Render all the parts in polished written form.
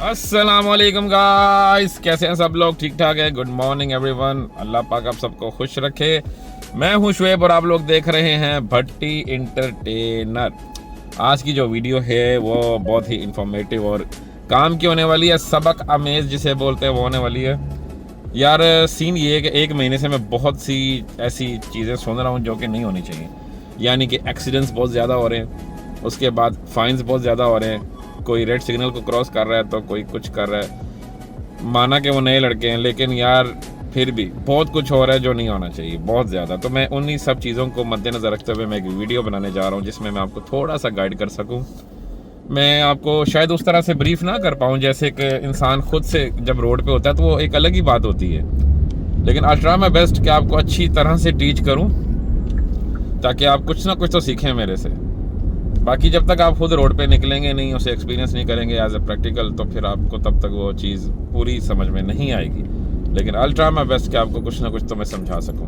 अस्सलाम वालेकुम गाइस, कैसे हैं सब लोग? ठीक ठाक है। Good morning everyone. अल्लाह पाक आप सबको खुश रखे। मैं हूं शुएब और आप लोग देख रहे हैं भट्टी इंटरटेनर। आज की जो वीडियो है वो बहुत ही इंफॉर्मेटिव और काम की होने वाली है। सबक आमेज जिसे बोलते हैं वो होने वाली है। यार सीन ये है कि एक महीने से मैं बहुत सी ऐसी चीज़ें सुन रहा हूँ जो कि नहीं होनी चाहिए। यानी कि एक्सीडेंट्स बहुत ज़्यादा हो रहे हैं, उसके बाद फाइन्स बहुत ज़्यादा हो रहे हैं। कोई रेड सिग्नल को क्रॉस कर रहा है तो कोई कुछ कर रहा है। माना कि वो नए लड़के हैं, लेकिन यार फिर भी बहुत कुछ हो रहा है जो नहीं होना चाहिए, बहुत ज़्यादा। तो मैं उन्हीं सब चीज़ों को मद्देनज़र रखते हुए मैं एक वीडियो बनाने जा रहा हूँ जिसमें मैं आपको थोड़ा सा गाइड कर सकूँ। मैं आपको शायद उस तरह से ब्रीफ ना कर पाऊँ जैसे कि इंसान खुद से जब रोड पे होता है तो वो एक अलग ही बात होती है, लेकिन आई ट्राई माई बेस्ट कि आपको अच्छी तरह से टीच करूँ ताकि आप कुछ ना कुछ तो सीखें मेरे से। बाकी जब तक आप खुद रोड पे निकलेंगे नहीं, उसे एक्सपीरियंस नहीं करेंगे एज ए प्रैक्टिकल, तो फिर आपको तब तक वो चीज़ पूरी समझ में नहीं आएगी। लेकिन आई ट्राई माई बेस्ट कि आपको कुछ ना कुछ तो मैं समझा सकूं।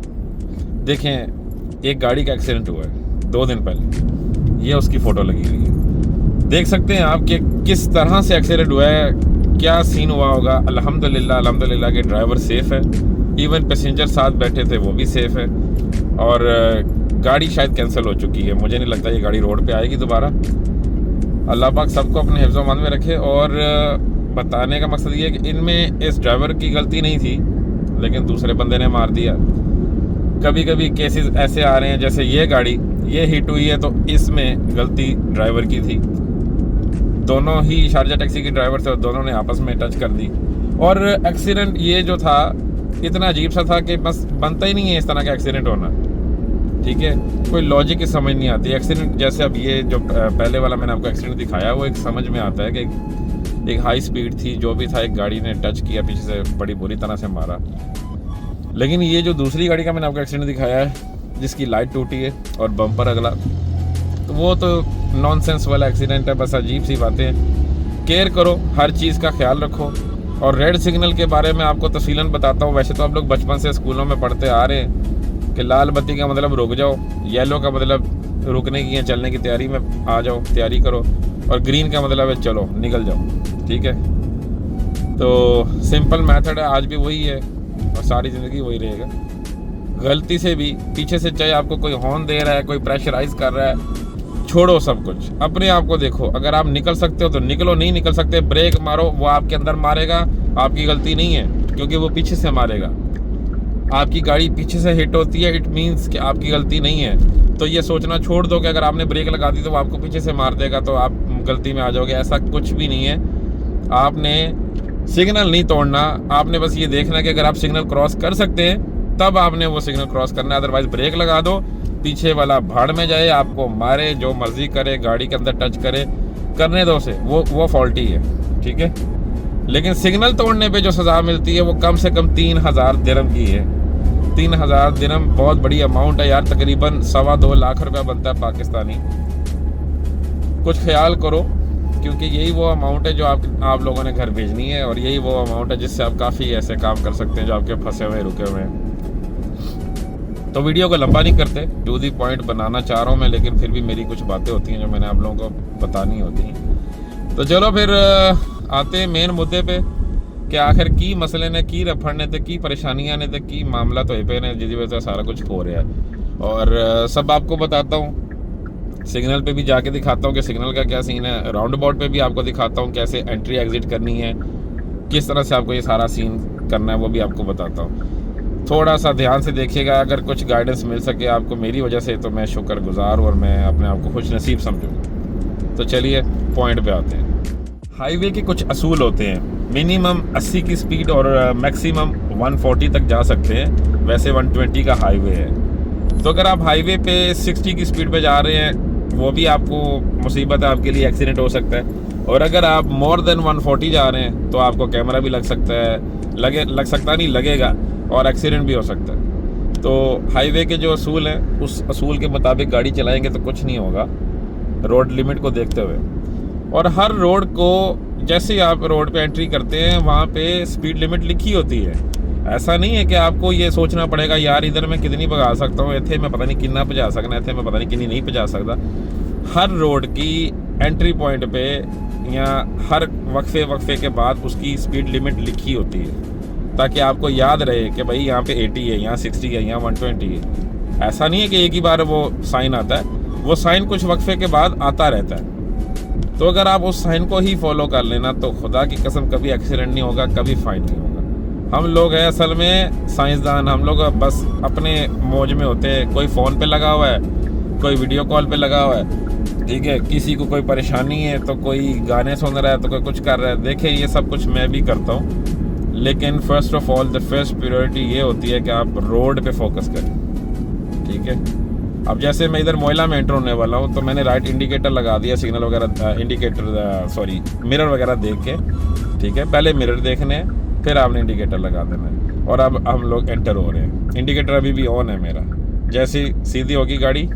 देखें, एक गाड़ी का एक्सीडेंट हुआ है 2 दिन पहले। ये उसकी फ़ोटो लगी हुई है, देख सकते हैं आप कि किस तरह से एक्सीडेंट हुआ है, क्या सीन हुआ होगा। अल्हम्दुलिल्लाह कि ड्राइवर सेफ़ है, इवन पैसेंजर साथ बैठे थे वो भी सेफ़ है, और गाड़ी शायद कैंसिल हो चुकी है। मुझे नहीं लगता ये गाड़ी रोड पे आएगी दोबारा। अल्लाह पाक सबको अपने हिफ्ज़ व अमान में रखे। और बताने का मकसद ये है कि इनमें इस ड्राइवर की गलती नहीं थी, लेकिन दूसरे बंदे ने मार दिया। कभी कभी केसेस ऐसे आ रहे हैं जैसे ये गाड़ी ये हिट हुई है तो इसमें गलती ड्राइवर की थी। दोनों ही शारजा टैक्सी के ड्राइवर थे और दोनों ने आपस में टच कर दी। और एक्सीडेंट ये जो था इतना अजीब सा था कि बस बनता ही नहीं है इस तरह का एक्सीडेंट होना। ठीक है, कोई लॉजिक ही समझ नहीं आती। एक्सीडेंट जैसे अब ये जो पहले वाला मैंने आपको एक्सीडेंट दिखाया वो एक समझ में आता है कि एक हाई स्पीड थी, जो भी था, एक गाड़ी ने टच किया पीछे से, बड़ी बुरी तरह से मारा। लेकिन ये जो दूसरी गाड़ी का मैंने आपको एक्सीडेंट दिखाया है जिसकी लाइट टूटी है और बम्पर अगला, तो वो तो नॉनसेंस वाला एक्सीडेंट है। बस अजीब सी बातें। केयर करो, हर चीज़ का ख्याल रखो। और रेड सिग्नल के बारे में आपको तफसीलन बताता हूँ। वैसे तो आप लोग बचपन से स्कूलों में पढ़ते आ रहे हैं कि लाल बत्ती का मतलब रुक जाओ, येलो का मतलब रुकने की है, चलने की तैयारी में आ जाओ, तैयारी करो, और ग्रीन का मतलब है चलो निकल जाओ। ठीक है, तो सिंपल मेथड है, आज भी वही है और सारी ज़िंदगी वही रहेगा। गलती से भी पीछे से चाहे आपको कोई हॉर्न दे रहा है, कोई प्रेशराइज कर रहा है, छोड़ो सब कुछ, अपने आप को देखो। अगर आप निकल सकते हो तो निकलो, नहीं निकल सकते ब्रेक मारो। वो आपके अंदर मारेगा, आपकी गलती नहीं है, क्योंकि वो पीछे से मारेगा। आपकी गाड़ी पीछे से हिट होती है, इट मीन्स कि आपकी गलती नहीं है। तो ये सोचना छोड़ दो कि अगर आपने ब्रेक लगा दी तो वो आपको पीछे से मार देगा तो आप गलती में आ जाओगे। ऐसा कुछ भी नहीं है। आपने सिग्नल नहीं तोड़ना, आपने बस ये देखना कि अगर आप सिग्नल क्रॉस कर सकते हैं तब आपने वो सिग्नल क्रॉस करना है। अदरवाइज ब्रेक लगा दो, पीछे वाला भाड़ में जाए, आपको मारे, जो मर्जी करे, गाड़ी के अंदर टच करे, करने दो उसे, वो फॉल्टी है। ठीक है, लेकिन सिग्नल तोड़ने पे जो सज़ा मिलती है वो कम से कम 3000 दिरहम की है। 3000 दिरहम बहुत बड़ी अमाउंट है यार, तकरीबन 2.25 लाख रुपया बनता है पाकिस्तानी। कुछ ख्याल करो, क्योंकि यही वो अमाउंट है जो आप लोगों ने घर भेजनी है, और यही वो अमाउंट है जिससे आप काफ़ी ऐसे काम कर सकते हैं जो आपके फंसे हुए रुके हुए हैं। तो वीडियो को लंबा नहीं करते, टू दी पॉइंट बनाना चाह रहा हूँ मैं, लेकिन फिर भी मेरी कुछ बातें होती हैं जो मैंने आप लोगों को बतानी होती हैं। तो चलो फिर आते हैं मेन मुद्दे पे कि आखिर की मसले ने, की रफड़ ने, की परेशानियां ने, की मामला तो पे ने जिसकी वजह से सारा कुछ हो रहा है। और सब आपको बताता हूँ, सिग्नल पे भी जाके दिखाता हूँ कि सिग्नल का क्या सीन है, राउंड अबाउट पे भी आपको दिखाता हूँ कैसे एंट्री एग्जिट करनी है, किस तरह से आपको ये सारा सीन करना है वो भी आपको बताता हूँ। थोड़ा सा ध्यान से देखिएगा, अगर कुछ गाइडेंस मिल सके आपको मेरी वजह से तो मैं शुक्रगुजार और मैं अपने आप को खुश नसीब समझूँगा। तो चलिए पॉइंट पे आते हैं। हाईवे के कुछ असूल होते हैं। मिनिमम 80 की स्पीड और मैक्सिमम 140 तक जा सकते हैं। वैसे 120 का हाईवे है, तो अगर आप हाईवे पे 60 की स्पीड पे जा रहे हैं वो भी आपको मुसीबत है, आपके लिए एक्सीडेंट हो सकता है। और अगर आप मोर देन 140 जा रहे हैं तो आपको कैमरा भी लग सकता है, लगेगा, और एक्सीडेंट भी हो सकता है। तो हाईवे के जो असूल हैं उस असूल के मुताबिक गाड़ी चलाएंगे तो कुछ नहीं होगा, रोड लिमिट को देखते हुए। और हर रोड को जैसे ही आप रोड पे एंट्री करते हैं वहाँ पे स्पीड लिमिट लिखी होती है। ऐसा नहीं है कि आपको ये सोचना पड़ेगा यार इधर मैं कितनी भगा सकता हूँ, इतने मैं पता नहीं कितना पहुँचा सकना, इतने मैं पता नहीं कितनी नहीं पहुँचा सकता। हर रोड की एंट्री पॉइंट पे या हर वक्फे के बाद उसकी स्पीड लिमिट लिखी होती है, ताकि आपको याद रहे कि भाई यहाँ पे 80 है, यहाँ 60 है, यहाँ 120 है। ऐसा नहीं है कि एक ही बार वो साइन आता है, वो साइन कुछ वक्फे के बाद आता रहता है। तो अगर आप उस साइन को ही फॉलो कर लेना तो खुदा की कसम कभी एक्सीडेंट नहीं होगा, कभी फाइन नहीं होगा। हम लोग हैं असल में साइंसदान, हम लोग बस अपने मौज में होते हैं। कोई फ़ोन पे लगा हुआ है, कोई वीडियो कॉल पे लगा हुआ है, ठीक है। किसी को कोई परेशानी है तो कोई गाने सुन रहा है तो कोई कुछ कर रहा है। देखिए ये सब कुछ मैं भी करता हूँ, लेकिन first of all the first priority ये होती है कि आप रोड पे फोकस करें, ठीक है। अब जैसे मैं इधर मोइला में एंटर होने वाला हूँ तो मैंने राइट इंडिकेटर लगा दिया, सिग्नल वगैरह इंडिकेटर मिरर वगैरह देख के, ठीक है। पहले मिरर देखने, फिर आपने इंडिकेटर लगा देना है। और अब हम लोग एंटर हो रहे हैं। इंडिकेटर अभी भी ऑन है मेरा। जैसे सीधी होगी गाड़ी,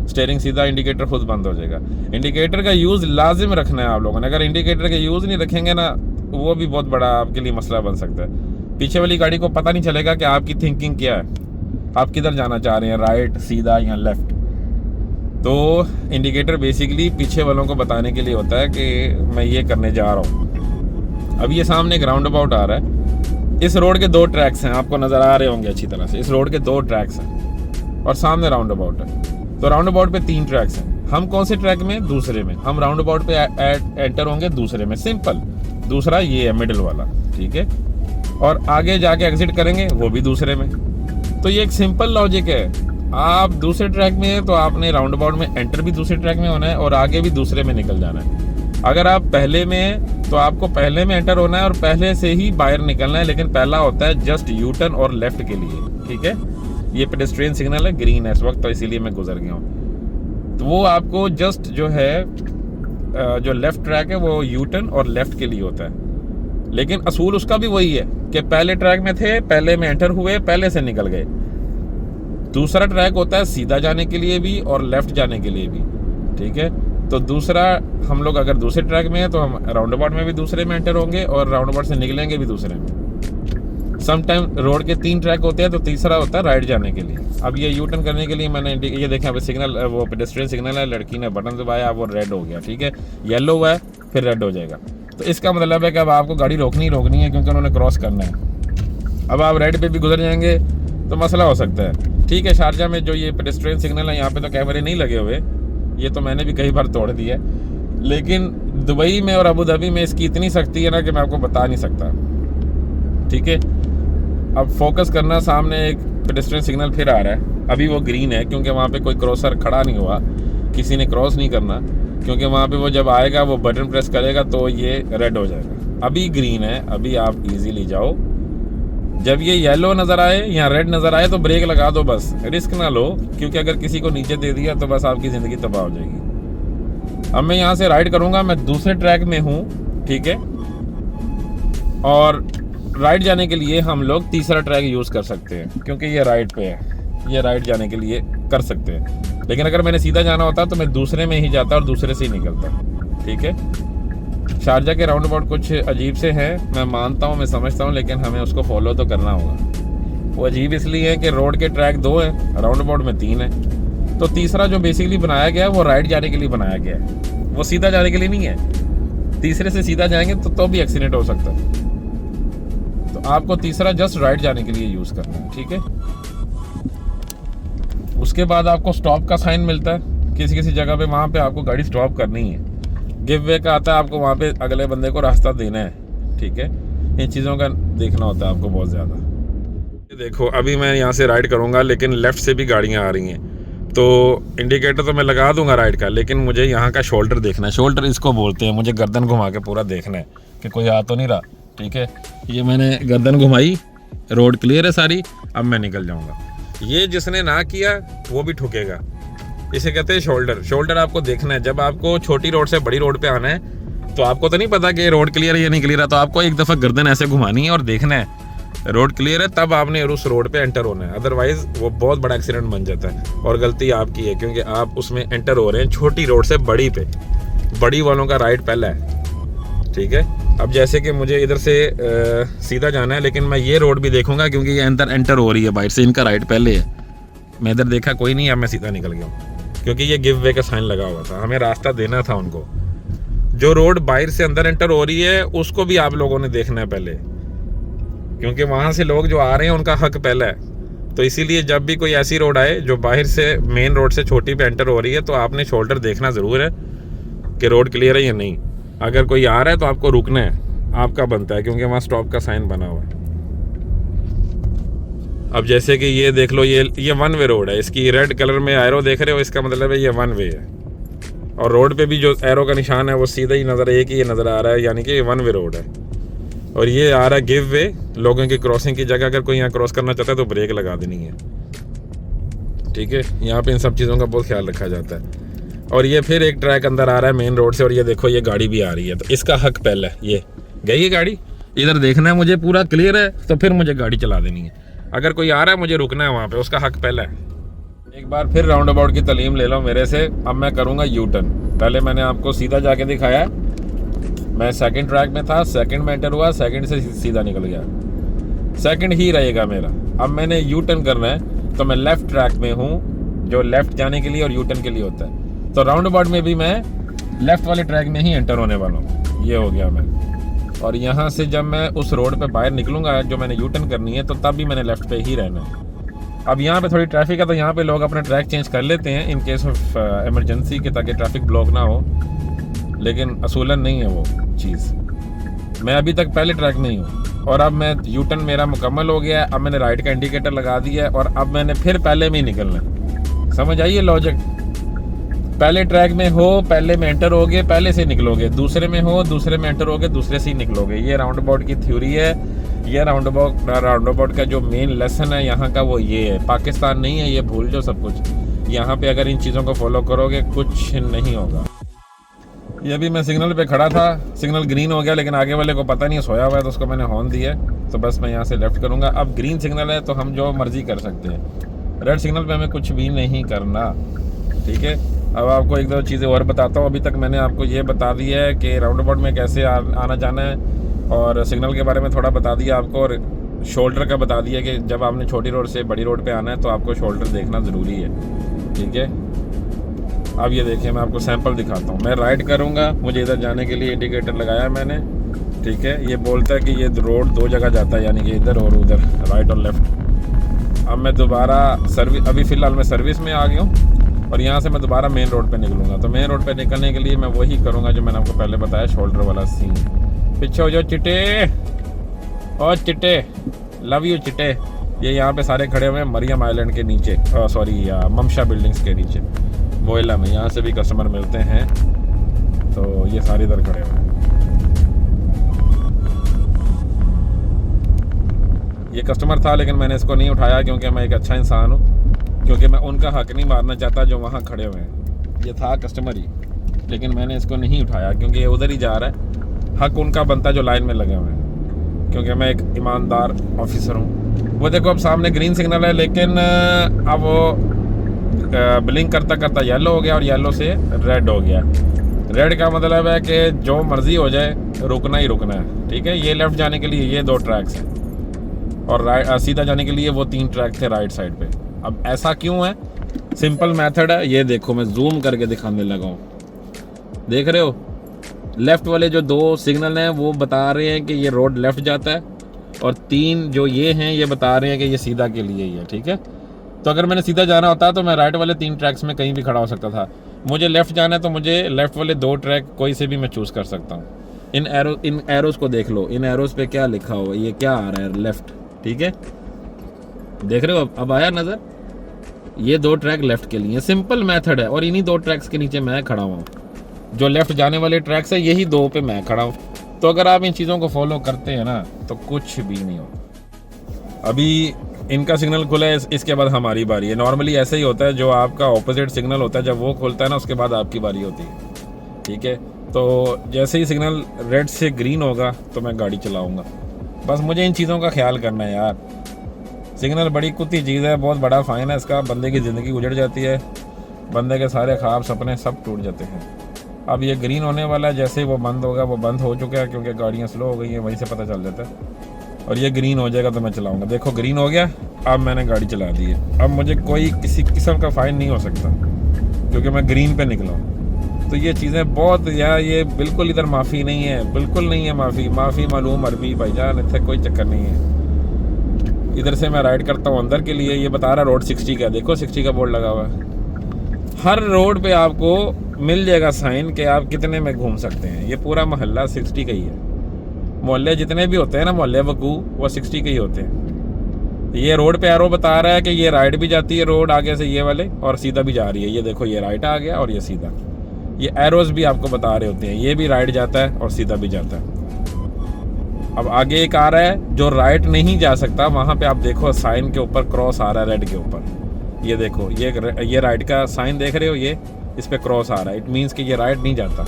स्टीयरिंग सीधा, इंडिकेटर खुद बंद हो जाएगा। इंडिकेटर का यूज़ लाजिम रखना है आप लोगों ने। अगर इंडिकेटर का यूज़ नहीं रखेंगे ना, वो भी बहुत बड़ा आपके लिए मसला बन सकता है। पीछे वाली गाड़ी को पता नहीं चलेगा कि आपकी थिंकिंग क्या है, आप किधर जाना चाह रहे हैं, राइट, सीधा या लेफ्ट। तो इंडिकेटर बेसिकली पीछे वालों को बताने के लिए होता है कि मैं ये करने जा रहा हूँ। अब ये सामने एक राउंड अबाउट आ रहा है। इस रोड के 2 ट्रैक्स हैं, आपको नज़र आ रहे होंगे अच्छी तरह से। इस रोड के 2 ट्रैक्स हैं और सामने राउंड अबाउट है। तो राउंड अबाउट पे 3 ट्रैक्स हैं। हम कौन से ट्रैक में? दूसरे में। हम राउंड अबाउट पे एंटर होंगे दूसरे में, सिंपल। दूसरा ये है मिडिल वाला, ठीक है। और आगे जाके एग्जिट करेंगे, वो भी दूसरे में। तो ये एक सिंपल लॉजिक है। आप दूसरे ट्रैक में हैं तो आपने राउंड अबाउट में एंटर भी दूसरे ट्रैक में होना है और आगे भी दूसरे में निकल जाना है। अगर आप पहले में हैं तो आपको पहले में एंटर होना है और पहले से ही बाहर निकलना है। लेकिन पहला होता है जस्ट यू टर्न और लेफ्ट के लिए, ठीक है। ये पेडेस्ट्रियन सिग्नल है, ग्रीन है इस वक्त, तो इसीलिए मैं गुजर गया हूँ। तो वो आपको जस्ट जो है जो लेफ्ट ट्रैक है वो यू टर्न और लेफ्ट के लिए होता है। लेकिन असूल उसका भी वही है कि पहले ट्रैक में थे, पहले में एंटर हुए, पहले से निकल गए। दूसरा ट्रैक होता है सीधा जाने के लिए भी और लेफ्ट जाने के लिए भी, ठीक है। तो दूसरा, हम लोग अगर दूसरे ट्रैक में है तो हम राउंड अबाउट में भी दूसरे में एंटर होंगे और राउंड अबाउट से निकलेंगे भी दूसरे में। समटाइम रोड के 3 ट्रैक होते हैं तो तीसरा होता है राइट जाने के लिए। अब ये यू टर्न करने के लिए मैंने ये देखें, अब सिग्नल, वो पेडेस्ट्रियन सिग्नल है, लड़की ने बटन दबाया, वो रेड हो गया, ठीक है। येलो हुआ है, फिर रेड हो जाएगा। तो इसका मतलब है कि अब आपको गाड़ी रोकनी है क्योंकि उन्होंने क्रॉस करना है। अब आप रेड पे भी गुजर जाएंगे तो मसला हो सकता है, ठीक है। शारजा में जो ये पेडेस्ट्रियन सिग्नल है, यहाँ पे तो कैमरे नहीं लगे हुए, ये तो मैंने भी कई बार तोड़ दिया। लेकिन दुबई में और अबू धाबी में इसकी इतनी सख्ती है ना कि मैं आपको बता नहीं सकता, ठीक है। अब फोकस करना, सामने एक पेडेस्ट्रियन सिग्नल फिर आ रहा है। अभी वो ग्रीन है क्योंकि वहाँ पे कोई क्रॉसर खड़ा नहीं हुआ, किसी ने क्रॉस नहीं करना, क्योंकि वहाँ पे वो जब आएगा वो बटन प्रेस करेगा तो ये रेड हो जाएगा। अभी ग्रीन है, अभी आप इजीली जाओ। जब ये येलो नज़र आए या रेड नज़र आए तो ब्रेक लगा दो, बस रिस्क ना लो, क्योंकि अगर किसी को नीचे दे दिया तो बस आपकी ज़िंदगी तबाह हो जाएगी। अब मैं यहाँ से राइड करूँगा, मैं दूसरे ट्रैक में हूँ, ठीक है। और राइट जाने के लिए हम लोग तीसरा ट्रैक यूज़ कर सकते हैं क्योंकि ये राइट पे है, ये राइट जाने के लिए कर सकते हैं। लेकिन अगर मैंने सीधा जाना होता तो मैं दूसरे में ही जाता और दूसरे से ही निकलता, ठीक है। शारजा के राउंड अबाउट कुछ अजीब से हैं, मैं मानता हूँ, मैं समझता हूँ, लेकिन हमें उसको फॉलो तो करना होगा। वो अजीब इसलिए है कि रोड के ट्रैक 2 हैं, राउंड अबाउट में 3 है। तो तीसरा जो बेसिकली बनाया गया है वो राइट जाने के लिए बनाया गया है, वो सीधा जाने के लिए नहीं है। तीसरे से सीधा जाएंगे तो भी एक्सीडेंट हो सकता है। तो आपको तीसरा जस्ट राइट जाने के लिए यूज़ करना है, ठीक है। उसके बाद आपको स्टॉप का साइन मिलता है किसी किसी जगह पे, वहाँ पे आपको गाड़ी स्टॉप करनी है। गिव वे का आता है, आपको वहाँ पे अगले बंदे को रास्ता देना है, ठीक है। इन चीज़ों का देखना होता है आपको बहुत ज़्यादा। देखो अभी मैं यहाँ से राइड करूँगा, लेकिन लेफ़्ट से भी गाड़ियाँ आ रही हैं, तो इंडिकेटर तो मैं लगा दूंगा राइट का, लेकिन मुझे यहाँ का शोल्डर देखना है। शोल्डर इसको बोलते हैं, मुझे गर्दन घुमा के पूरा देखना है कि कोई आ तो नहीं रहा, ठीक है। ये मैंने गर्दन घुमाई, रोड क्लियर है सारी, अब मैं निकल जाऊँगा। ये जिसने ना किया वो भी ठुकेगा, इसे कहते हैं शोल्डर। शोल्डर आपको देखना है। जब आपको छोटी रोड से बड़ी रोड पे आना है तो आपको तो नहीं पता कि रोड क्लियर है या नहीं क्लियर है, तो आपको एक दफ़ा गर्दन ऐसे घुमानी है और देखना है रोड क्लियर है, तब आपने उस रोड पे एंटर होना है। अदरवाइज वो बहुत बड़ा एक्सीडेंट बन जाता है और गलती आपकी है, क्योंकि आप उसमें एंटर हो रहे हैं छोटी रोड से बड़ी पे। बड़ी वालों का राइट पहला है, ठीक है। अब जैसे कि मुझे इधर से सीधा जाना है, लेकिन मैं ये रोड भी देखूंगा क्योंकि ये अंदर एंटर हो रही है बाइट से, इनका राइट पहले है। मैं इधर देखा कोई नहीं, अब मैं सीधा निकल गया हूँ क्योंकि ये गिव वे का साइन लगा हुआ था, हमें रास्ता देना था उनको। जो रोड बाहर से अंदर एंटर हो रही है उसको भी आप लोगों ने देखना है पहले, क्योंकि वहाँ से लोग जो आ रहे हैं उनका हक पहला है। तो इसीलिए जब भी कोई ऐसी रोड आए जो बाहर से मेन रोड से छोटी पे एंटर हो रही है तो आपने शोल्डर देखना ज़रूर है कि रोड क्लियर है या नहीं। अगर कोई आ रहा है तो आपको रुकना है, आपका बनता है, क्योंकि वहाँ स्टॉप का साइन बना हुआ है। अब जैसे कि ये देख लो, ये वन वे रोड है, इसकी रेड कलर में एरो देख रहे हो, इसका मतलब है ये वन वे है। और रोड पे भी जो एरो का निशान है वो सीधा ही नज़र, एक ही नज़र आ रहा है, यानी कि ये वन वे रोड है। और ये आ रहा है गिव वे, लोगों की क्रॉसिंग की जगह अगर कोई यहाँ क्रॉस करना चाहता है तो ब्रेक लगा देनी है, ठीक है। यहाँ पे इन सब चीज़ों का बहुत ख्याल रखा जाता है। और ये फिर एक ट्रैक अंदर आ रहा है मेन रोड से, और ये देखो ये गाड़ी भी आ रही है, तो इसका हक पहले है। ये गई है गाड़ी, इधर देखना है मुझे, पूरा क्लियर है तो फिर मुझे गाड़ी चला देनी है। अगर कोई आ रहा है मुझे रुकना है वहाँ पे, उसका हक पहला है। एक बार फिर राउंड अबाउट की तालीम ले लो मेरे से। अब मैं करूँगा यू टर्न। पहले मैंने आपको सीधा जाके दिखाया, मैं सेकंड ट्रैक में था, सेकंड में एंटर हुआ, सेकंड से सीधा निकल गया, सेकंड ही रहेगा मेरा। अब मैंने यू टर्न करना है तो मैं लेफ़्ट ट्रैक में हूँ, जो लेफ़्ट जाने के लिए और यू टर्न के लिए होता है। तो राउंड अबाउट में भी मैं लेफ़्ट वाले ट्रैक में ही एंटर होने वाला हूँ। ये हो गया मैं। और यहाँ से जब मैं उस रोड पे बाहर निकलूँगा जो मैंने यू टर्न करनी है, तो तब भी मैंने लेफ़्ट पे ही रहना है। अब यहाँ पे थोड़ी ट्रैफिक है तो यहाँ पे लोग अपना ट्रैक चेंज कर लेते हैं इन केस ऑफ इमरजेंसी के, ताकि ट्रैफिक ब्लॉक ना हो, लेकिन असूलन नहीं है वो चीज़। मैं अभी तक पहले ट्रैक में ही हूँ और अब मैं यू टर्न मेरा मुकम्मल हो गया है। अब मैंने राइट का इंडिकेटर लगा दिया है और अब मैंने फिर पहले में ही निकलना है। समझ आइए लॉजिक, पहले ट्रैक में हो, पहले में एंटर होगे, पहले से निकलोगे, दूसरे में हो, दूसरे में एंटर होगे, दूसरे से ही निकलोगे। ये राउंड अबाउट की थ्योरी है। ये राउंड अबाउट का जो मेन लेसन है यहाँ का वो ये है। पाकिस्तान नहीं है, ये भूल जाओ सब कुछ। यहाँ पे अगर इन चीज़ों को फॉलो करोगे कुछ नहीं होगा। ये भी मैं सिग्नल पे खड़ा था, सिग्नल ग्रीन हो गया, लेकिन आगे वाले को पता नहीं है, सोया हुआ है, तो उसको मैंने हॉर्न दिया, तो बस मैं यहाँ से लेफ़्ट करूँगा। अब ग्रीन सिग्नल है तो हम जो मर्ज़ी कर सकते हैं, रेड सिग्नल पे हमें कुछ भी नहीं करना, ठीक है। अब आपको एक दो चीज़ें और बताता हूँ। अभी तक मैंने आपको ये बता दिया है कि राउंड अबाउट में कैसे आना जाना है, और सिग्नल के बारे में थोड़ा बता दिया आपको, और शोल्डर का बता दिया कि जब आपने छोटी रोड से बड़ी रोड पे आना है तो आपको शोल्डर देखना ज़रूरी है, ठीक है। अब ये देखिए मैं आपको सैंपल दिखाता हूँ। मैं राइट करूँगा, मुझे इधर जाने के लिए इंडिकेटर लगाया है मैंने, ठीक है। ये बोलता है कि ये रोड दो जगह जाता है, यानी कि इधर और उधर, राइट और लेफ़्ट। अब मैं दोबारा अभी फ़िलहाल मैं सर्विस में आ गया हूँ और यहाँ से मैं दोबारा मेन रोड पे निकलूँगा। तो मेन रोड पे निकलने के लिए मैं वही करूँगा जो मैंने आपको पहले बताया, शोल्डर वाला सीन। पीछे हो जाओ चिट्टे, और चिट्टे, लव यू चिट्टे। ये यहाँ पे सारे खड़े हुए हैं मरियम आइलैंड के नीचे, सॉरी ममशा बिल्डिंग्स के नीचे, मोइला में। यहाँ से भी कस्टमर मिलते हैं, तो ये सारे इधर खड़े हुए हैं। ये कस्टमर था लेकिन मैंने इसको नहीं उठाया क्योंकि मैं एक अच्छा इंसान हूँ, क्योंकि मैं उनका हक नहीं मारना चाहता जो वहाँ खड़े हुए हैं। ये था कस्टमर ही, लेकिन मैंने इसको नहीं उठाया क्योंकि ये उधर ही जा रहा है। हक उनका बनता जो लाइन में लगे हुए हैं, क्योंकि मैं एक ईमानदार ऑफिसर हूँ। वो देखो अब सामने ग्रीन सिग्नल है, लेकिन अब वो ब्लिंक करता करता येलो हो गया और येलो से रेड हो गया। रेड का मतलब है कि जो मर्ज़ी हो जाए रुकना ही रुकना है, ठीक है। ये लेफ़्ट जाने के लिए ये दो ट्रैक्स हैं और सीधा जाने के लिए वो तीन ट्रैक थे राइट साइड पे। अब ऐसा क्यों है? सिंपल मेथड है। ये देखो मैं जूम करके दिखाने लगा हूँ, देख रहे हो? लेफ़्ट वाले जो दो सिग्नल हैं वो बता रहे हैं कि ये रोड लेफ़्ट जाता है, और तीन जो ये हैं ये बता रहे हैं कि ये सीधा के लिए ही है, ठीक है। तो अगर मैंने सीधा जाना होता तो मैं राइट वाले तीन ट्रैक्स में कहीं भी खड़ा हो सकता था। मुझे लेफ़्ट जाना है तो मुझे लेफ़्ट वाले दो ट्रैक कोई से भी मैं चूज़ कर सकता हूँ। इन एरोज़ को देख लो, इन एरोज़ पे क्या लिखा हुआ है, ये क्या आ रहा है, लेफ़्ट, ठीक है। देख रहे हो अब आया नज़र? ये दो ट्रैक लेफ़्ट के लिए, सिंपल मेथड है। और इन्हीं दो ट्रैक्स के नीचे मैं खड़ा हुआ हूँ, जो लेफ़्ट जाने वाले ट्रैक्स है यही दो पे मैं खड़ा हूँ। तो अगर आप इन चीज़ों को फॉलो करते हैं ना तो कुछ भी नहीं होता। अभी इनका सिग्नल खुला है, इसके बाद हमारी बारी है। नॉर्मली ऐसे ही होता है, जो आपका ऑपोजिट सिग्नल होता है जब वो खुलता है ना उसके बाद आपकी बारी होती है, ठीक है। तो जैसे ही सिग्नल रेड से ग्रीन होगा तो मैं गाड़ी चलाऊँगा। बस मुझे इन चीज़ों का ख्याल करना है यार। सिग्नल बड़ी कुत्ती चीज़ है, बहुत बड़ा फ़ाइन है इसका। बंदे की ज़िंदगी उजड़ जाती है, बंदे के सारे ख्वाब सपने सब टूट जाते हैं। अब ये ग्रीन होने वाला है, जैसे ही वो बंद होगा, वो बंद हो चुका है क्योंकि गाड़ियाँ स्लो हो गई हैं, वहीं से पता चल जाता है। और ये ग्रीन हो जाएगा तो मैं चलाऊंगा। देखो ग्रीन हो गया, अब मैंने गाड़ी चला दी है। अब मुझे कोई किसी किस्म का फ़ाइन नहीं हो सकता क्योंकि मैं ग्रीन पे निकला हूँ। तो ये चीज़ें बहुत यार, ये बिल्कुल इधर माफ़ी नहीं है, बिल्कुल नहीं है माफ़ी मालूम अरबी भाईजान, इतने कोई चक्कर नहीं है। इधर से मैं राइड करता हूँ अंदर के लिए, ये बता रहा रोड 60 का, देखो 60 का बोर्ड लगा हुआ है। हर रोड पे आपको मिल जाएगा साइन कि आप कितने में घूम सकते हैं। ये पूरा मोहल्ला 60 का ही है, मोहल्ले जितने भी होते हैं ना, मोहल्ले वकू, वो 60 के ही होते हैं। ये रोड पे एरो बता रहा है कि ये राइट भी जाती है रोड आगे से ये वाले, और सीधा भी जा रही है। ये देखो ये राइट आ गया और ये सीधा, ये एरोज भी आपको बता रहे होते हैं, ये भी राइट जाता है और सीधा भी जाता है। अब आगे एक आ रहा है जो राइट नहीं जा सकता, वहाँ पे आप देखो साइन के ऊपर क्रॉस आ रहा है रेड के ऊपर, ये देखो ये राइट का साइन देख रहे हो, ये इस पर क्रॉस आ रहा है, इट मीन्स कि ये राइट नहीं जाता।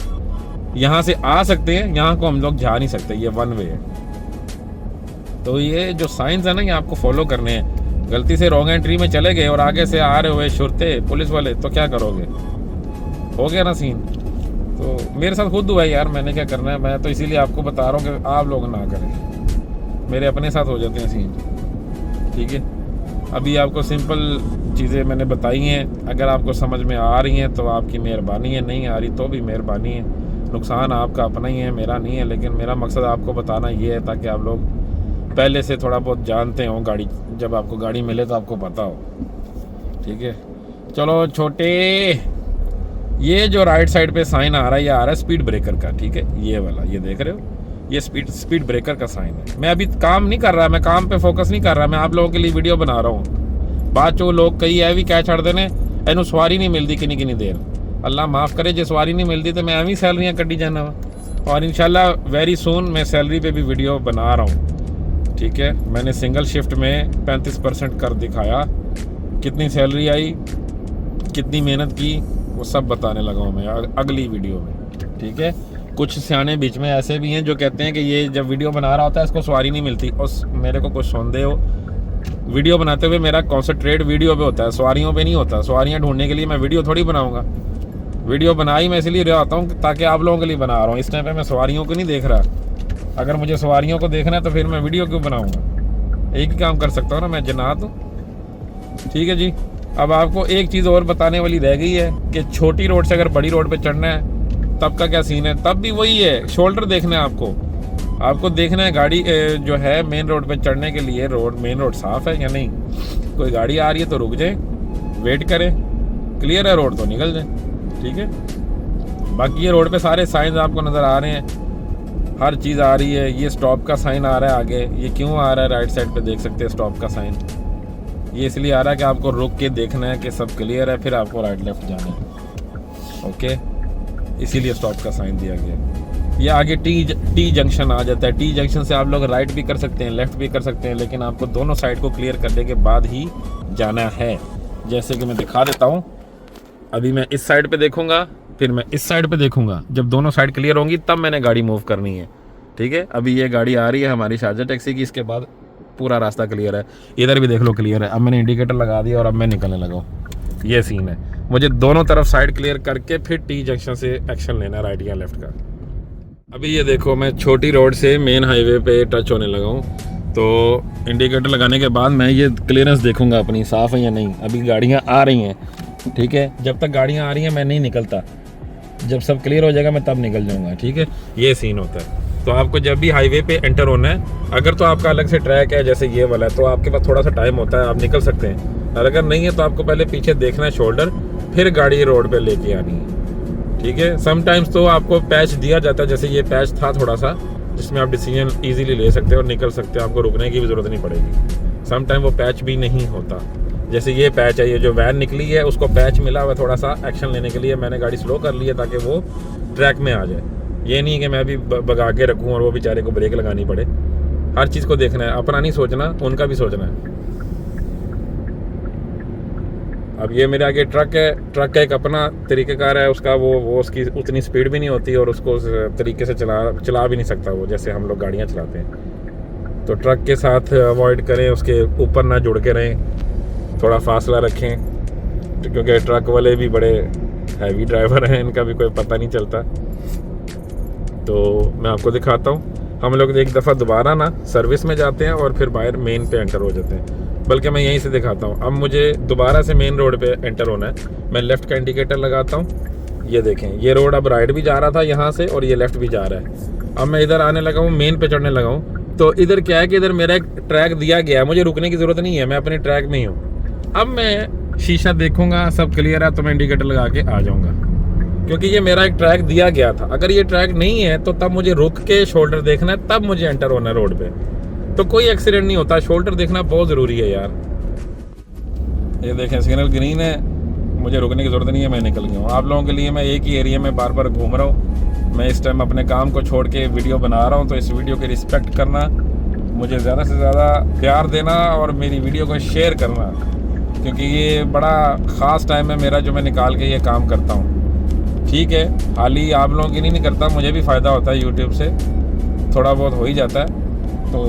यहाँ से आ सकते हैं, यहाँ को हम लोग जा नहीं सकते, ये वन वे है। तो ये जो साइंस है ना, ये आपको फॉलो करने हैं। गलती से रॉन्ग एंट्री में चले गए और आगे से आ रहे हुए शुरते पुलिस वाले, तो क्या करोगे, हो गया ना सीन। तो मेरे साथ खुद हुआ है यार, मैंने क्या करना है, मैं तो इसीलिए आपको बता रहा हूँ कि आप लोग ना करें, मेरे अपने साथ हो जाते हैं सीन, ठीक है। अभी आपको सिंपल चीज़ें मैंने बताई हैं, अगर आपको समझ में आ रही हैं तो आपकी मेहरबानी है, नहीं आ रही तो भी मेहरबानी है। नुकसान आपका अपना ही है, मेरा नहीं है, लेकिन मेरा मकसद आपको बताना ये है ताकि आप लोग पहले से थोड़ा बहुत जानते हो गाड़ी, जब आपको गाड़ी मिले तो आपको पता हो, ठीक है। चलो छोटे, ये जो राइट साइड पे साइन आ रहा है, ये आ रहा है स्पीड ब्रेकर का, ठीक है, ये वाला, ये देख रहे हो, ये स्पीड ब्रेकर का साइन है। मैं अभी काम नहीं कर रहा, मैं काम पे फोकस नहीं कर रहा, मैं आप लोगों के लिए वीडियो बना रहा हूँ। बाद चो लोग कई है भी क्या छड़ देने, एनू सवारी नहीं मिलती किन्नी देर, अल्लाह माफ़ करे जो सवारी नहीं मिलती, तो मैं एवं सैलरियाँ कटी जाना वा। और इंशाल्लाह वेरी सून मैं सैलरी पे भी वीडियो बना रहा हूँ, ठीक है। मैंने सिंगल शिफ्ट में 35% कर दिखाया, कितनी सैलरी आई, कितनी मेहनत की, वो सब बताने लगा हूँ मैं अगली वीडियो में, ठीक है। कुछ सियाने बीच में ऐसे भी हैं जो कहते हैं कि ये जब वीडियो बना रहा होता है इसको सवारी नहीं मिलती, और मेरे को कुछ सुन दे हो, वीडियो बनाते हुए मेरा कॉन्सेंट्रेट वीडियो पे होता है, सवारियों पे नहीं होता। सवारियाँ ढूंढने के लिए मैं वीडियो थोड़ी बनाऊँगा, वीडियो बनाई मैं इसलिए रहता हूँ ताकि आप लोगों के लिए बना रहा हूँ। इस टाइम पे मैं सवारियों को नहीं देख रहा, अगर मुझे सवारियों को देखना है तो फिर मैं वीडियो क्यों बनाऊँगा, एक ही काम कर सकता हूँ ना, मैं जनात हूँ, ठीक है जी। अब आपको एक चीज़ और बताने वाली रह गई है कि छोटी रोड से अगर बड़ी रोड पे चढ़ना है तब का क्या सीन है। तब भी वही है, शोल्डर देखना है आपको देखना है गाड़ी जो है मेन रोड पे चढ़ने के लिए, मेन रोड साफ़ है या नहीं, कोई गाड़ी आ रही है तो रुक जाए, वेट करें, क्लियर है रोड तो निकल जाए, ठीक है। बाकी ये रोड पे सारे साइंस आपको नज़र आ रहे हैं, हर चीज़ आ रही है। ये स्टॉप का साइन आ रहा है आगे, ये क्यों आ रहा है राइट साइड पे देख सकते हैं स्टॉप का साइन, ये इसलिए आ रहा है कि आपको रुक के देखना है कि सब क्लियर है, फिर आपको राइट लेफ्ट जाना है, ओके, इसीलिए स्टॉप का साइन दिया गया। ये आगे टी जंक्शन आ जाता है, टी जंक्शन से आप लोग राइट भी कर सकते हैं, लेफ्ट भी कर सकते हैं, लेकिन आपको दोनों साइड को क्लियर करने के बाद ही जाना है। जैसे कि मैं दिखा देता हूँ, अभी मैं इस साइड पे देखूंगा, फिर मैं इस साइड पे देखूंगा, जब दोनों साइड क्लियर होंगी तब मैंने गाड़ी मूव करनी है, ठीक है। अभी ये गाड़ी आ रही है हमारी शारजा टैक्सी की, इसके बाद पूरा रास्ता क्लियर है, इधर भी देख लो क्लियर है। अब मैंने इंडिकेटर लगा दिया और अब मैं निकलने लगा हूँ, ये सीन है। मुझे दोनों तरफ साइड क्लियर करके फिर टी जंक्शन से एक्शन लेना है, राइट या लेफ्ट का। अभी ये देखो मैं छोटी रोड से मेन हाईवे पे टच होने लगा हूँ, तो इंडिकेटर लगाने के बाद मैं ये क्लियरेंस देखूंगा अपनी साफ़ है या नहीं। अभी गाड़ियाँ आ रही हैं, ठीक है, जब तक गाड़ियाँ आ रही हैं मैं नहीं निकलता, जब सब क्लियर हो जाएगा मैं तब निकल जाऊँगा, ठीक है, ये सीन होता है। तो आपको जब भी हाईवे पे एंटर होना है, अगर तो आपका अलग से ट्रैक है जैसे ये वाला है, तो आपके पास थोड़ा सा टाइम होता है, आप निकल सकते हैं, और अगर नहीं है तो आपको पहले पीछे देखना है शोल्डर, फिर गाड़ी रोड पे लेके आनी है, ठीक है। समटाइम्स तो आपको पैच दिया जाता है, जैसे ये पैच था थोड़ा सा, जिसमें आप डिसीजन ईजिली ले सकते हो और निकल सकते हो, आपको रुकने की भी ज़रूरत नहीं पड़ेगी। समटाइम वो पैच भी नहीं होता, जैसे ये पैच है, ये जो वैन निकली है उसको पैच मिला हुआ थोड़ा सा एक्शन लेने के लिए, मैंने गाड़ी स्लो कर ली है ताकि वो ट्रैक में आ जाए। ये नहीं कि मैं अभी भगा के रखूँ और वो बेचारे को ब्रेक लगानी पड़े। हर चीज़ को देखना है, अपना नहीं सोचना, उनका भी सोचना है। अब ये मेरे आगे ट्रक है, ट्रक का एक अपना तरीक़ेकार है उसका, वो उसकी उतनी स्पीड भी नहीं होती और उसको उस तरीके से चला भी नहीं सकता वो, जैसे हम लोग गाड़ियाँ चलाते हैं। तो ट्रक के साथ अवॉइड करें, उसके ऊपर ना जुड़ के रहें, थोड़ा फासला रखें, क्योंकि ट्रक वाले भी बड़े हैवी ड्राइवर हैं, इनका भी कोई पता नहीं चलता। तो मैं आपको दिखाता हूँ, हम लोग एक दफ़ा दोबारा ना सर्विस में जाते हैं और फिर बाहर मेन पे एंटर हो जाते हैं, बल्कि मैं यहीं से दिखाता हूँ। अब मुझे दोबारा से मेन रोड पे एंटर होना है, मैं लेफ़्ट का इंडिकेटर लगाता हूँ, ये देखें, ये रोड अब राइट भी जा रहा था यहाँ से और ये लेफ्ट भी जा रहा है। अब मैं इधर आने लगा हूँ, मेन पे चढ़ने लगा हूँ। तो इधर क्या है कि इधर मेरा एक ट्रैक दिया गया है, मुझे रुकने की ज़रूरत नहीं है, मैं अपने ट्रैक में ही हूँ। अब मैं शीशा देखूंगा, सब क्लियर है तो मैं इंडिकेटर लगा के आ जाऊँगा, क्योंकि ये मेरा एक ट्रैक दिया गया था। अगर ये ट्रैक नहीं है तो तब मुझे रुक के शोल्डर देखना है, तब मुझे एंटर होना है रोड पे, तो कोई एक्सीडेंट नहीं होता। शोल्डर देखना बहुत ज़रूरी है यार। ये देखें, सिग्नल ग्रीन है, मुझे रुकने की ज़रूरत नहीं है, मैं निकल गया हूँ। आप लोगों के लिए मैं एक ही एरिया में बार बार घूम रहा हूँ। मैं इस टाइम अपने काम को छोड़ के वीडियो बना रहा हूँ, तो इस वीडियो की रिस्पेक्ट करना, मुझे ज़्यादा से ज़्यादा प्यार देना और मेरी वीडियो को शेयर करना, क्योंकि ये बड़ा ख़ास टाइम है मेरा जो मैं निकाल के ये काम करता हूँ। ठीक है, हाल ही आप लोगों की नहीं करता, मुझे भी फ़ायदा होता है यूट्यूब से, थोड़ा बहुत हो ही जाता है। तो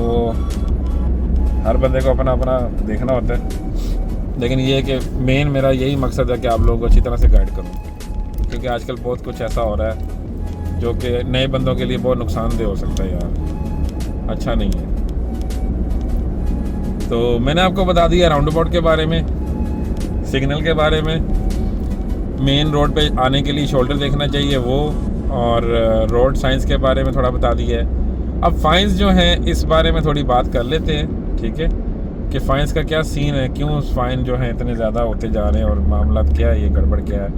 हर बंदे को अपना अपना देखना होता है, लेकिन ये कि मेन मेरा यही मकसद है कि आप लोगों को अच्छी तरह से गाइड करूँ, क्योंकि आजकल बहुत कुछ ऐसा हो रहा है जो कि नए बंदों के लिए बहुत नुकसानदेह हो सकता है यार, अच्छा नहीं है। तो मैंने आपको बता दिया राउंड अबाउट के बारे में, सिग्नल के बारे में, मेन रोड पे आने के लिए शोल्डर देखना चाहिए वो, और रोड साइंस के बारे में थोड़ा बता दिया है। अब फाइन्स जो हैं इस बारे में थोड़ी बात कर लेते हैं, ठीक है, कि फ़ाइन्स का क्या सीन है, क्यों फ़ाइन जो है इतने ज़्यादा होते जा रहे हैं और मामला क्या है, ये गड़बड़ क्या है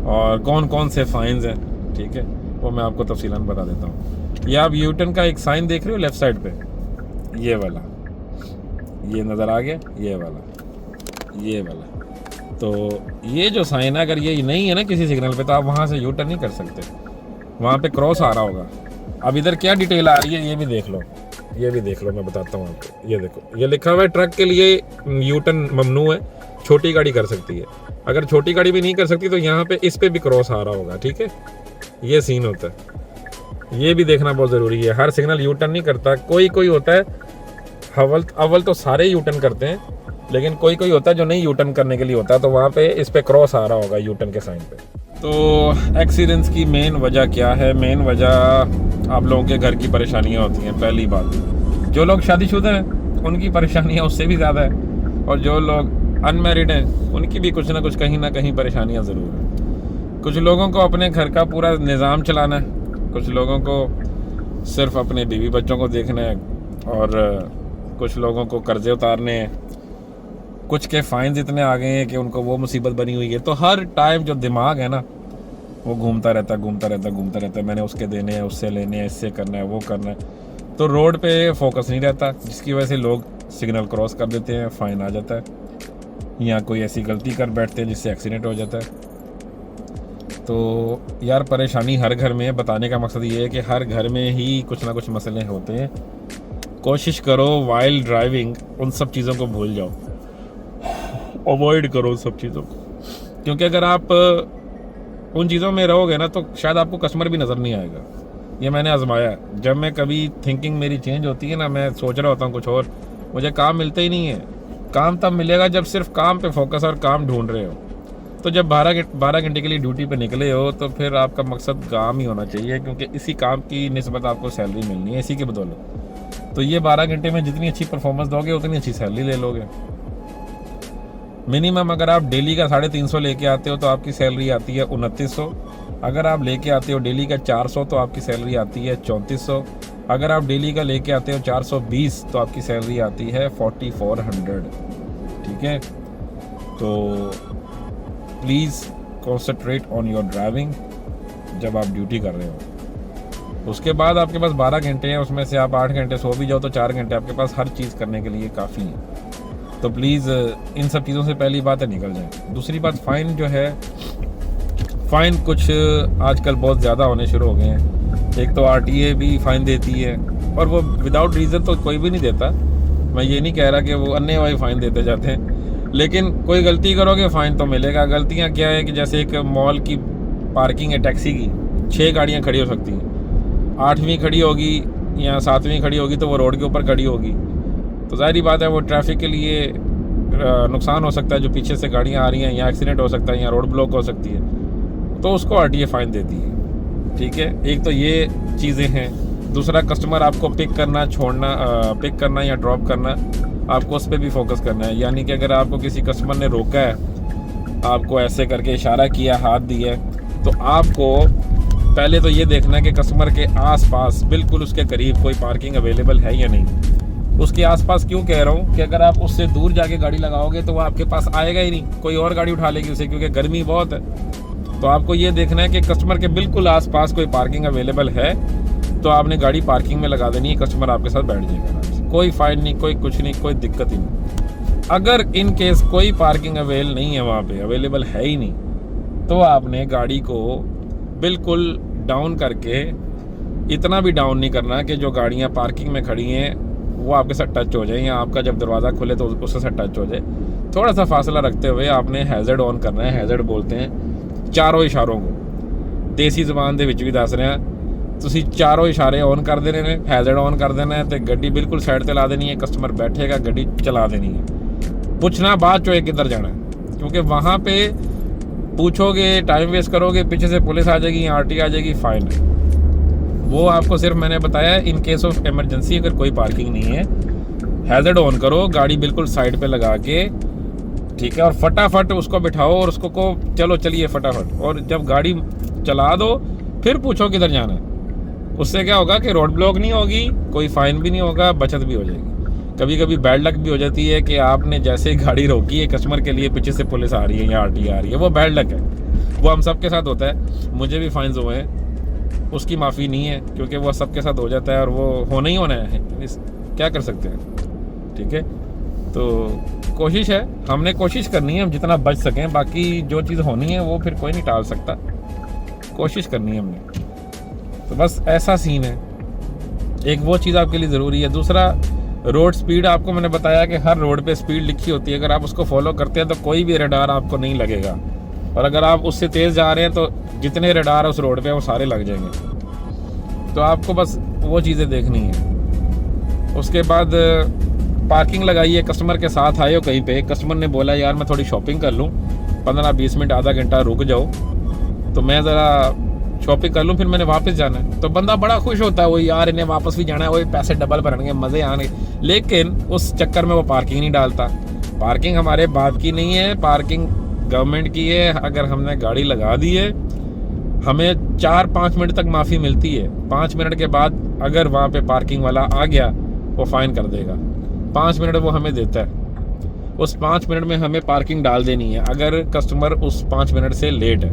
और कौन कौन से फ़ाइन्स हैं, ठीक है, वो मैं आपको तफसीलन बता देता हूँ। ये आप यूटर्न का एक साइन देख रहे हो लेफ़्ट साइड पे, ये वाला, ये नज़र आ गया, ये वाला। तो ये जो साइन है, अगर ये नहीं है ना किसी सिग्नल पे, तो आप वहाँ से यूटर्न नहीं कर सकते, वहाँ पे क्रॉस आ रहा होगा। अब इधर क्या डिटेल आ रही है ये भी देख लो, मैं बताता हूँ आपको। ये देखो, ये लिखा हुआ है ट्रक के लिए यूटर्न ममनू है, छोटी गाड़ी कर सकती है। अगर छोटी गाड़ी भी नहीं कर सकती तो यहाँ पे इस पे भी क्रॉस आ रहा होगा, ठीक है, ये सीन होता है, ये भी देखना बहुत ज़रूरी है। हर सिग्नल यूटर्न नहीं करता, कोई होता है, अव्वल तो सारे यूटर्न करते हैं, लेकिन कोई होता है जो नहीं यूटर्न करने के लिए होता है, तो वहाँ पे इस पे क्रॉस आ रहा होगा यूटर्न के साइन पे। तो एक्सीडेंट्स की मेन वजह क्या है? मेन वजह आप लोगों के घर की परेशानियाँ होती हैं। पहली बात, जो लोग शादीशुदा हैं उनकी परेशानियाँ उससे भी ज़्यादा है, और जो लोग अनमैरिड हैं उनकी भी कुछ ना कुछ कहीं ना कहीं परेशानियाँ ज़रूर हैं। कुछ लोगों को अपने घर का पूरा निज़ाम चलाना है, कुछ लोगों को सिर्फ अपने बीवी बच्चों को देखना है, और कुछ लोगों को कर्ज़े उतारने हैं, कुछ के फाइन्स इतने आ गए हैं कि उनको वो मुसीबत बनी हुई है। तो हर टाइम जो दिमाग है ना वो घूमता रहता है, मैंने उसके देने हैं, उससे लेने हैं, इससे करना है, वो करना है, तो रोड पे फोकस नहीं रहता, जिसकी वजह से लोग सिग्नल क्रॉस कर देते हैं, फ़ाइन आ जाता है, या कोई ऐसी गलती कर बैठते हैं जिससे एक्सीडेंट हो जाता है। तो यार परेशानी हर घर में है। बताने का मकसद ये है कि हर घर में ही कुछ ना कुछ मसले होते हैं। कोशिश करो वाइल ड्राइविंग उन सब चीज़ों को भूल जाओ, अवॉइड करो उन सब चीज़ों को, क्योंकि अगर आप उन चीज़ों में रहोगे ना तो शायद आपको कस्टमर भी नज़र नहीं आएगा। ये मैंने आजमाया, जब मैं कभी थिंकिंग मेरी चेंज होती है ना, मैं सोच रहा होता हूँ कुछ और, मुझे काम मिलता ही नहीं है। काम तब मिलेगा जब सिर्फ काम पे फोकस और काम ढूंढ रहे हो। तो जब 12 घंटे के लिए ड्यूटी पे निकले हो तो फिर आपका मकसद काम ही होना चाहिए, क्योंकि इसी काम की निस्बत आपको सैलरी मिलनी है, इसी के बदौलत। तो ये 12 घंटे में जितनी अच्छी परफॉर्मेंस दोगे उतनी अच्छी सैलरी ले लोगे। मिनिमम अगर आप डेली का 350 लेके आते हो तो आपकी सैलरी आती है 2900। अगर आप लेके आते हो डेली का 400 तो आपकी सैलरी आती है 3400। अगर आप डेली का लेके आते हो 420 तो आपकी सैलरी आती है 4400। ठीक है, तो please concentrate on your driving जब आप ड्यूटी कर रहे हो। उसके बाद आपके पास 12 घंटे हैं, उसमें से आप 8 घंटे सो भी जाओ तो 4 घंटे आपके पास हर चीज़ करने के लिए काफ़ी है। तो प्लीज़ इन सब चीज़ों से पहली बात है निकल जाए। दूसरी बात, फ़ाइन जो है, फ़ाइन कुछ आजकल बहुत ज़्यादा होने शुरू हो गए हैं। एक तो RTA भी फ़ाइन देती है, और वो विदाउट रीज़न तो कोई भी नहीं देता। मैं ये नहीं कह रहा कि वो अन्य वाले फ़ाइन देते जाते हैं, लेकिन कोई गलती करोगे फ़ाइन तो मिलेगा। गलतियाँ क्या है कि जैसे एक मॉल की पार्किंग है टैक्सी की, 6 गाड़ियाँ खड़ी हो सकती हैं, 8वीं खड़ी होगी या 7वीं खड़ी होगी तो वो रोड के ऊपर खड़ी होगी, तो जाहिर बात है वो ट्रैफिक के लिए नुकसान हो सकता है। जो पीछे से गाड़ियाँ आ रही हैं, या एक्सीडेंट हो सकता है, या रोड ब्लॉक हो सकती है, तो उसको RTA फ़ाइन देती है। ठीक है, एक तो ये चीज़ें हैं। दूसरा, कस्टमर आपको पिक करना या ड्रॉप करना, आपको उस पर भी फोकस करना है। यानी कि अगर आपको किसी कस्टमर ने रोका है, आपको ऐसे करके इशारा किया, हाथ दिया, तो आपको पहले तो ये देखना है कि कस्टमर के आसपास बिल्कुल उसके करीब कोई पार्किंग अवेलेबल है या नहीं। उसके आसपास क्यों कह रहा हूँ कि अगर आप उससे दूर जाके गाड़ी लगाओगे तो वो आपके पास आएगा ही नहीं, कोई और गाड़ी उठा लेगी उसे, क्योंकि गर्मी बहुत है। तो आपको ये देखना है कि कस्टमर के बिल्कुल आसपास कोई पार्किंग अवेलेबल है तो आपने गाड़ी पार्किंग में लगा देनी है, कस्टमर आपके साथ बैठ जाएगा, कोई फाइन नहीं, कोई कुछ नहीं, कोई दिक्कत ही नहीं। अगर इन केस कोई पार्किंग अवेल नहीं है, वहाँ पे अवेलेबल है ही नहीं, तो आपने गाड़ी को बिल्कुल डाउन करके, इतना भी डाउन नहीं करना कि जो गाड़ियाँ पार्किंग में खड़ी हैं वो आपके साथ टच हो जाए, या आपका जब दरवाज़ा खुले तो उसके साथ टच हो जाए। थोड़ा सा फासला रखते हुए आपने हैज़र्ड ऑन करना है। हैज़र्ड बोलते हैं चारों इशारों को, देसी ਜ਼ਬਾਨ ਦੇ ਵਿੱਚ ਵੀ ਦੱਸ ਰਿਹਾ, ਤੁਸੀਂ ਚਾਰੋਂ ਇਸ਼ਾਰੇ ऑन कर देने ने, हैज़र्ड ऑन कर देना है तो गड्डी बिल्कुल साइड ते ला देनी है, कस्टमर बैठेगा, गड्डी चला देनी है। पूछना बाद चो किधर जाना है, क्योंकि वहाँ पे पूछोगे, टाइम वेस्ट करोगे, पीछे से पुलिस आ जाएगी, आरटी आ जाएगी, फाइन है। वो आपको सिर्फ मैंने बताया इन केस ऑफ इमरजेंसी, अगर कोई पार्किंग नहीं है हैज़र्ड ऑन करो, गाड़ी बिल्कुल साइड पे लगा के, ठीक है, और फटाफट उसको बिठाओ और उसको को चलो चलिए फटाफट, और जब गाड़ी चला दो फिर पूछो किधर जाना है। उससे क्या होगा कि रोड ब्लॉक नहीं होगी, कोई फाइन भी नहीं होगा, बचत भी हो जाएगी। कभी कभी बैड लक भी हो जाती है कि आपने जैसे ही गाड़ी रोकी है कस्टमर के लिए, पीछे से पुलिस आ रही है या आरटी आ रही है, वो बैड लक है, वो हम सबके साथ होता है। मुझे भी फाइन्स हुए हैं, उसकी माफ़ी नहीं है, क्योंकि वो सबके साथ हो जाता है और वो होना ही होना है, क्या कर सकते हैं। ठीक है, तो कोशिश है, हमने कोशिश करनी है हम जितना बच सकें, बाकी जो चीज़ होनी है वो फिर कोई नहीं टाल सकता, कोशिश करनी है हमने। तो बस ऐसा सीन है, एक वो चीज़ आपके लिए ज़रूरी है। दूसरा, रोड स्पीड, आपको मैंने बताया कि हर रोड पे स्पीड लिखी होती है, अगर आप उसको फॉलो करते हैं तो कोई भी रडार आपको नहीं लगेगा, और अगर आप उससे तेज़ जा रहे हैं तो जितने रडार उस रोड पे वो सारे लग जाएंगे। तो आपको बस वो चीज़ें देखनी है। उसके बाद पार्किंग लगाइए, कस्टमर के साथ आए हो कहीं पे, कस्टमर ने बोला यार मैं थोड़ी शॉपिंग कर लूँ, 15-20 मिनट आधा घंटा रुक जाओ तो मैं ज़रा शॉपिंग कर लूँ, फिर मैंने वापस जाना है, तो बंदा बड़ा खुश होता है, वो यार इन्हें वापस भी जाना है, वही पैसे डबल भरने, मज़े आने। लेकिन उस चक्कर में वो पार्किंग नहीं डालता। पार्किंग हमारे बाप की नहीं है, पार्किंग गवर्नमेंट की है। अगर हमने गाड़ी लगा दी है, हमें 4-5 मिनट तक माफ़ी मिलती है। 5 मिनट के बाद अगर वहाँ पे पार्किंग वाला आ गया वो फ़ाइन कर देगा। 5 मिनट वो हमें देता है, उस 5 मिनट में हमें पार्किंग डाल देनी है। अगर कस्टमर उस 5 मिनट से लेट है,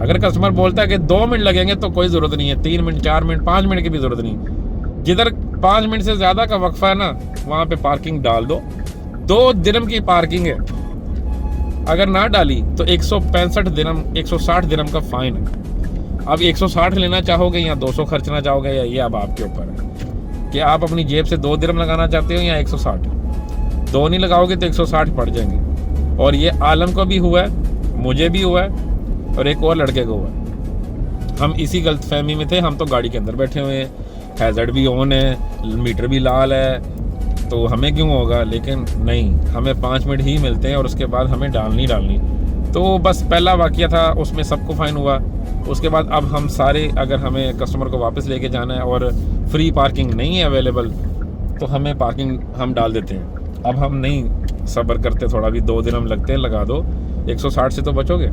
अगर कस्टमर बोलता है कि 2 मिनट लगेंगे तो कोई ज़रूरत नहीं है, 3 मिनट, 4 मिनट, 5 मिनट की भी ज़रूरत नहीं। जिधर 5 मिनट से ज़्यादा का वक्फा है ना, वहाँ पे पार्किंग डाल दो। 2 दिरहम की पार्किंग है, अगर ना डाली तो 165 दिरहम, 160 दिरहम का फ़ाइन है। अब 160 लेना चाहोगे या 200 खर्चना चाहोगे, या ये अब आपके ऊपर है कि आप अपनी जेब से 2 दिरहम लगाना चाहते हो या 160। 2 नहीं लगाओगे तो 160 पड़ जाएंगे। और ये आलम को भी हुआ है, मुझे भी हुआ है, और एक और लड़के को हुआ है। हम इसी गलतफहमी में थे, हम तो गाड़ी के अंदर बैठे हुए हैं, हैज़र्ड भी ऑन है, मीटर भी लाल है, तो हमें क्यों होगा। लेकिन नहीं, हमें 5 मिनट ही मिलते हैं और उसके बाद हमें डालनी। तो बस पहला वाक़या था, उसमें सबको फ़ाइन हुआ। उसके बाद अब हम सारे, अगर हमें कस्टमर को वापस लेके जाना है और फ्री पार्किंग नहीं है अवेलेबल, तो हमें पार्किंग हम डाल देते हैं। अब हम नहीं सब्र करते, थोड़ा भी 2 दिन हम लगते हैं, लगा दो, 160 से तो बचोगे।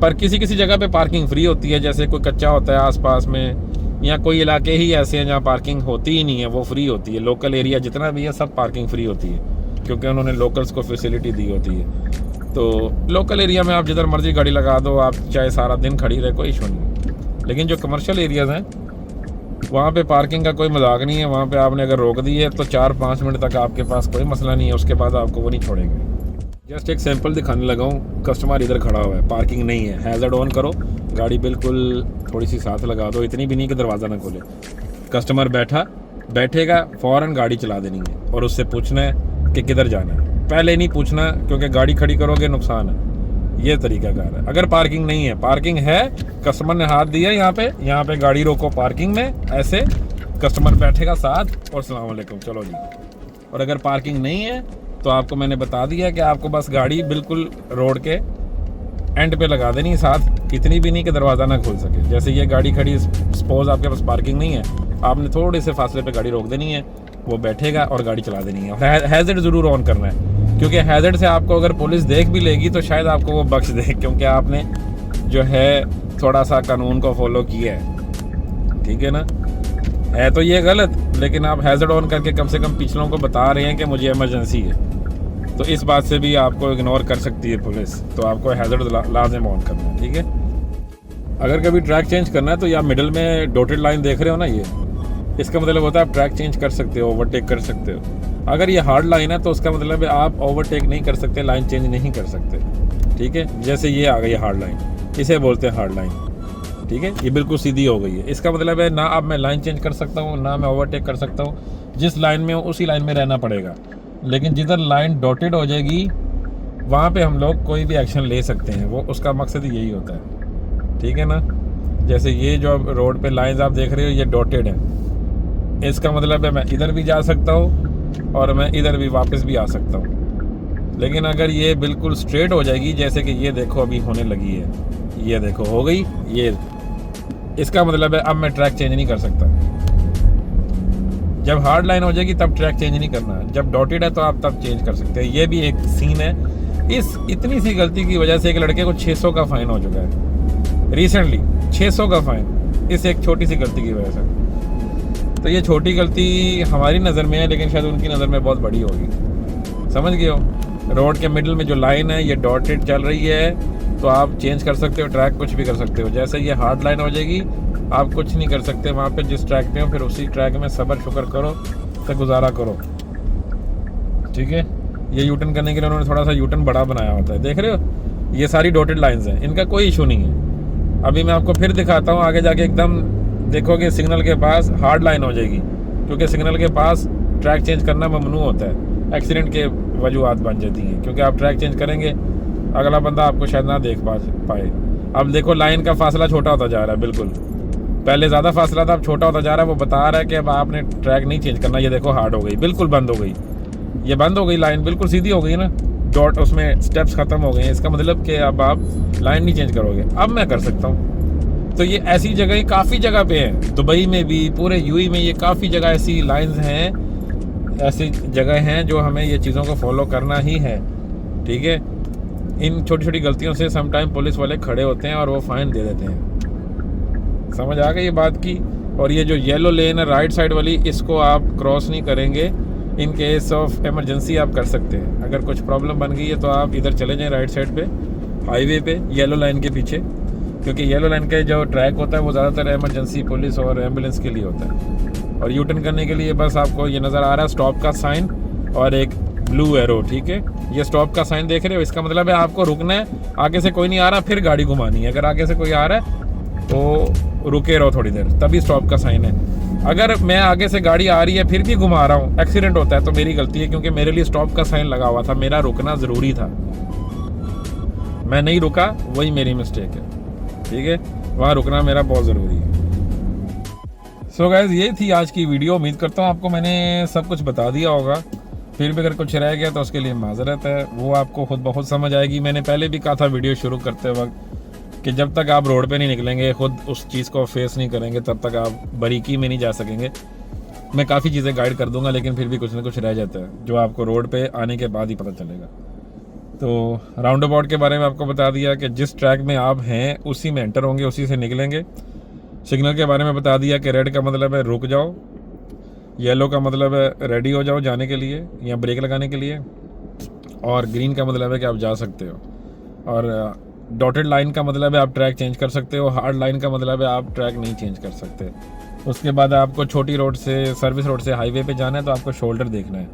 पर किसी किसी जगह पे पार्किंग फ्री होती है, जैसे कोई कच्चा होता है आसपास में, या कोई इलाके ही ऐसे हैं जहाँ पार्किंग होती ही नहीं है, वो फ्री होती है। लोकल एरिया जितना भी है सब पार्किंग फ्री होती है, क्योंकि उन्होंने लोकल्स को फैसिलिटी दी होती है। तो लोकल एरिया में आप जिधर मर्जी गाड़ी लगा दो, आप चाहे सारा दिन खड़ी रहे, कोई इशू नहीं। लेकिन जो कमर्शियल एरियाज़ हैं वहाँ पे पार्किंग का कोई मजाक नहीं है। वहाँ पे आपने अगर रोक दी है तो 4-5 मिनट तक आपके पास कोई मसला नहीं है, उसके बाद आपको वो नहीं छोड़ेंगे। जस्ट एक सैंपल दिखाने लगा हूँ, कस्टमर इधर खड़ा हुआ है, पार्किंग नहीं है, हैज़र्ड ऑन करो, गाड़ी बिल्कुल थोड़ी सी साथ लगा दो, इतनी भी नहीं कि दरवाज़ा ना खोले। कस्टमर बैठेगा, फ़ौरन गाड़ी चला देनी है और उससे पूछना है कि किधर जाना है। पहले नहीं पूछना, क्योंकि गाड़ी खड़ी करोगे नुकसान है। ये तरीकाकार है। अगर पार्किंग नहीं है, पार्किंग है, कस्टमर ने हाथ दिया यहाँ पे गाड़ी रोको पार्किंग में, ऐसे कस्टमर बैठेगा साथ और अस्सलाम वालेकुम, चलो जी। और अगर पार्किंग नहीं है तो आपको मैंने बता दिया कि आपको बस गाड़ी बिल्कुल रोड के एंड पे लगा देनी साथ, इतनी भी नहीं कि दरवाज़ा ना खोल सके। जैसे ये गाड़ी खड़ी, सपोज आपके पास पार्किंग नहीं है, आपने थोड़े से फासले पे गाड़ी रोक देनी है, वो बैठेगा और गाड़ी चला देनी है। हैज़र्ड ज़रूर ऑन करना है, क्योंकि हैज़र्ड से आपको अगर पुलिस देख भी लेगी तो शायद आपको वो बख्श दे, क्योंकि आपने जो है थोड़ा सा कानून को फॉलो किया है, ठीक है ना। है तो ये गलत, लेकिन आप हैज़र्ड ऑन करके कम से कम पिछलों को बता रहे हैं कि मुझे इमरजेंसी है, तो इस बात से भी आपको इग्नोर कर सकती है पुलिस। तो आपको हैज़र्ड लाजिम ऑन करना है, ठीक है। अगर कभी ट्रैक चेंज करना है तो या मिडिल में डॉटेड लाइन देख रहे हो ना, ये इसका मतलब होता है आप ट्रैक चेंज कर सकते हो, ओवरटेक कर सकते हो। अगर ये हार्ड लाइन है तो उसका मतलब है आप ओवरटेक नहीं कर सकते, लाइन चेंज नहीं कर सकते, ठीक है। जैसे ये आ गई हार्ड लाइन, इसे बोलते हैं हार्ड लाइन, ठीक है। ये बिल्कुल सीधी हो गई है, इसका मतलब है ना अब मैं लाइन चेंज कर सकता हूँ, ना मैं ओवरटेक कर सकता हूँ। जिस लाइन में हूँ उसी लाइन में रहना पड़ेगा, लेकिन जिधर लाइन डॉटेड हो जाएगी वहाँ पे हम लोग कोई भी एक्शन ले सकते हैं। वो उसका मकसद ही यही होता है, ठीक है ना। जैसे ये जो रोड पे लाइंस आप देख रहे हो ये डॉटेड है, इसका मतलब है मैं इधर भी जा सकता हूँ और मैं इधर भी वापस भी आ सकता हूँ। लेकिन अगर ये बिल्कुल स्ट्रेट हो जाएगी, जैसे कि ये देखो अभी होने लगी है, ये देखो हो गई, ये इसका मतलब है अब मैं ट्रैक चेंज नहीं कर सकता। जब हार्ड लाइन हो जाएगी तब ट्रैक चेंज नहीं करना, जब डॉटेड है तो आप तब चेंज कर सकते हैं। ये भी एक सीन है। इस इतनी सी गलती की वजह से एक लड़के को 600 का फाइन हो चुका है रिसेंटली, 600 का फाइन, इस एक छोटी सी गलती की वजह से। तो ये छोटी गलती हमारी नज़र में है, लेकिन शायद उनकी नज़र में बहुत बड़ी होगी। समझ गए हो। रोड के मिडिल में जो लाइन है ये डॉटेड चल रही है, तो आप चेंज कर सकते हो, ट्रैक कुछ भी कर सकते हो। जैसे ये हार्ड लाइन हो जाएगी आप कुछ नहीं कर सकते वहाँ पे, जिस ट्रैक पे हो फिर उसी ट्रैक में सब्र शुक्र करो तो गुजारा करो, ठीक है। ये यूटर्न करने के लिए उन्होंने थोड़ा सा यूटर्न बड़ा बनाया होता है, देख रहे हो। ये सारी डॉटेड लाइन्स हैं, इनका कोई इशू नहीं है। अभी मैं आपको फिर दिखाता हूँ, आगे जाके एकदम देखोगे सिग्नल के पास हार्ड लाइन हो जाएगी, क्योंकि सिग्नल के पास ट्रैक चेंज करना ममनू होता है, एक्सीडेंट के वजूहत बन जाती हैं। क्योंकि आप ट्रैक चेंज करेंगे अगला बंदा आपको शायद ना देख पाए। अब देखो लाइन का फासला छोटा होता जा रहा है, बिल्कुल पहले ज़्यादा फासला था अब छोटा होता जा रहा है। वो बता रहा है कि अब आपने ट्रैक नहीं चेंज करना। ये देखो हार्ड हो गई, बिल्कुल बंद हो गई, ये बंद हो गई, लाइन बिल्कुल सीधी हो गई ना, डॉट उसमें स्टेप्स ख़त्म हो गए हैं। इसका मतलब कि अब आप लाइन नहीं चेंज करोगे। अब मैं कर सकता हूँ। तो ये ऐसी जगह काफ़ी जगह पे है, दुबई में भी, पूरे यूएई में ये काफ़ी जगह ऐसी लाइंस हैं, ऐसी जगह हैं जो हमें ये चीज़ों को फॉलो करना ही है, ठीक है। इन छोटी छोटी गलतियों से समटाइम पुलिस वाले खड़े होते हैं और वो फाइन दे देते हैं। समझ आ गई ये बात की। और ये जो येलो लेन है राइट साइड वाली, इसको आप क्रॉस नहीं करेंगे। इन केस ऑफ इमरजेंसी आप कर सकते हैं। अगर कुछ प्रॉब्लम बन गई है तो आप इधर चले जाएं राइट साइड पे, हाईवे पे, येलो लाइन के पीछे, क्योंकि येलो लाइन का जो ट्रैक होता है वो ज़्यादातर इमरजेंसी पुलिस और एम्बुलेंस के लिए होता है। और यू टर्न करने के लिए बस आपको ये नज़र आ रहा है स्टॉप का साइन और एक ब्लू एरो, ठीक है। ये स्टॉप का साइन देख रहे हो, इसका मतलब है आपको रुकना है। आगे से कोई नहीं आ रहा फिर गाड़ी घुमानी है। अगर आगे से कोई आ रहा है तो रुके रहो थोड़ी देर, तभी स्टॉप का साइन है। अगर मैं आगे से गाड़ी आ रही है फिर भी घुमा रहा हूँ, एक्सीडेंट होता है तो मेरी गलती है, क्योंकि मेरे लिए स्टॉप का साइन लगा हुआ था, मेरा रुकना ज़रूरी था, मैं नहीं रुका, वही मेरी मिस्टेक है, ठीक है। वहाँ रुकना मेरा बहुत ज़रूरी है। सो गाइस ये थी आज की वीडियो। उम्मीद करता हूँ आपको मैंने सब कुछ बता दिया होगा। फिर भी अगर कुछ रह गया तो उसके लिए माजरत है, वो आपको खुद ब खुद समझ आएगी। मैंने पहले भी कहा था वीडियो शुरू करते वक्त कि जब तक आप रोड पे नहीं निकलेंगे, खुद उस चीज़ को फेस नहीं करेंगे, तब तक आप बारीकी में नहीं जा सकेंगे। मैं काफ़ी चीज़ें गाइड कर दूंगा, लेकिन फिर भी कुछ ना कुछ रह जाता है जो आपको रोड पे आने के बाद ही पता चलेगा। तो राउंड अबाउट के बारे में आपको बता दिया कि जिस ट्रैक में आप हैं उसी में एंटर होंगे, उसी से निकलेंगे। सिग्नल के बारे में बता दिया कि रेड का मतलब है रुक जाओ, येलो का मतलब है रेडी हो जाओ जाने के लिए या ब्रेक लगाने के लिए, और ग्रीन का मतलब है कि आप जा सकते हो, और डॉटेड लाइन का मतलब है आप ट्रैक चेंज कर सकते हो, हार्ड लाइन का मतलब है आप ट्रैक नहीं चेंज कर सकते। उसके बाद आपको छोटी रोड से, सर्विस रोड से हाईवे पे जाना है तो आपको शोल्डर देखना है,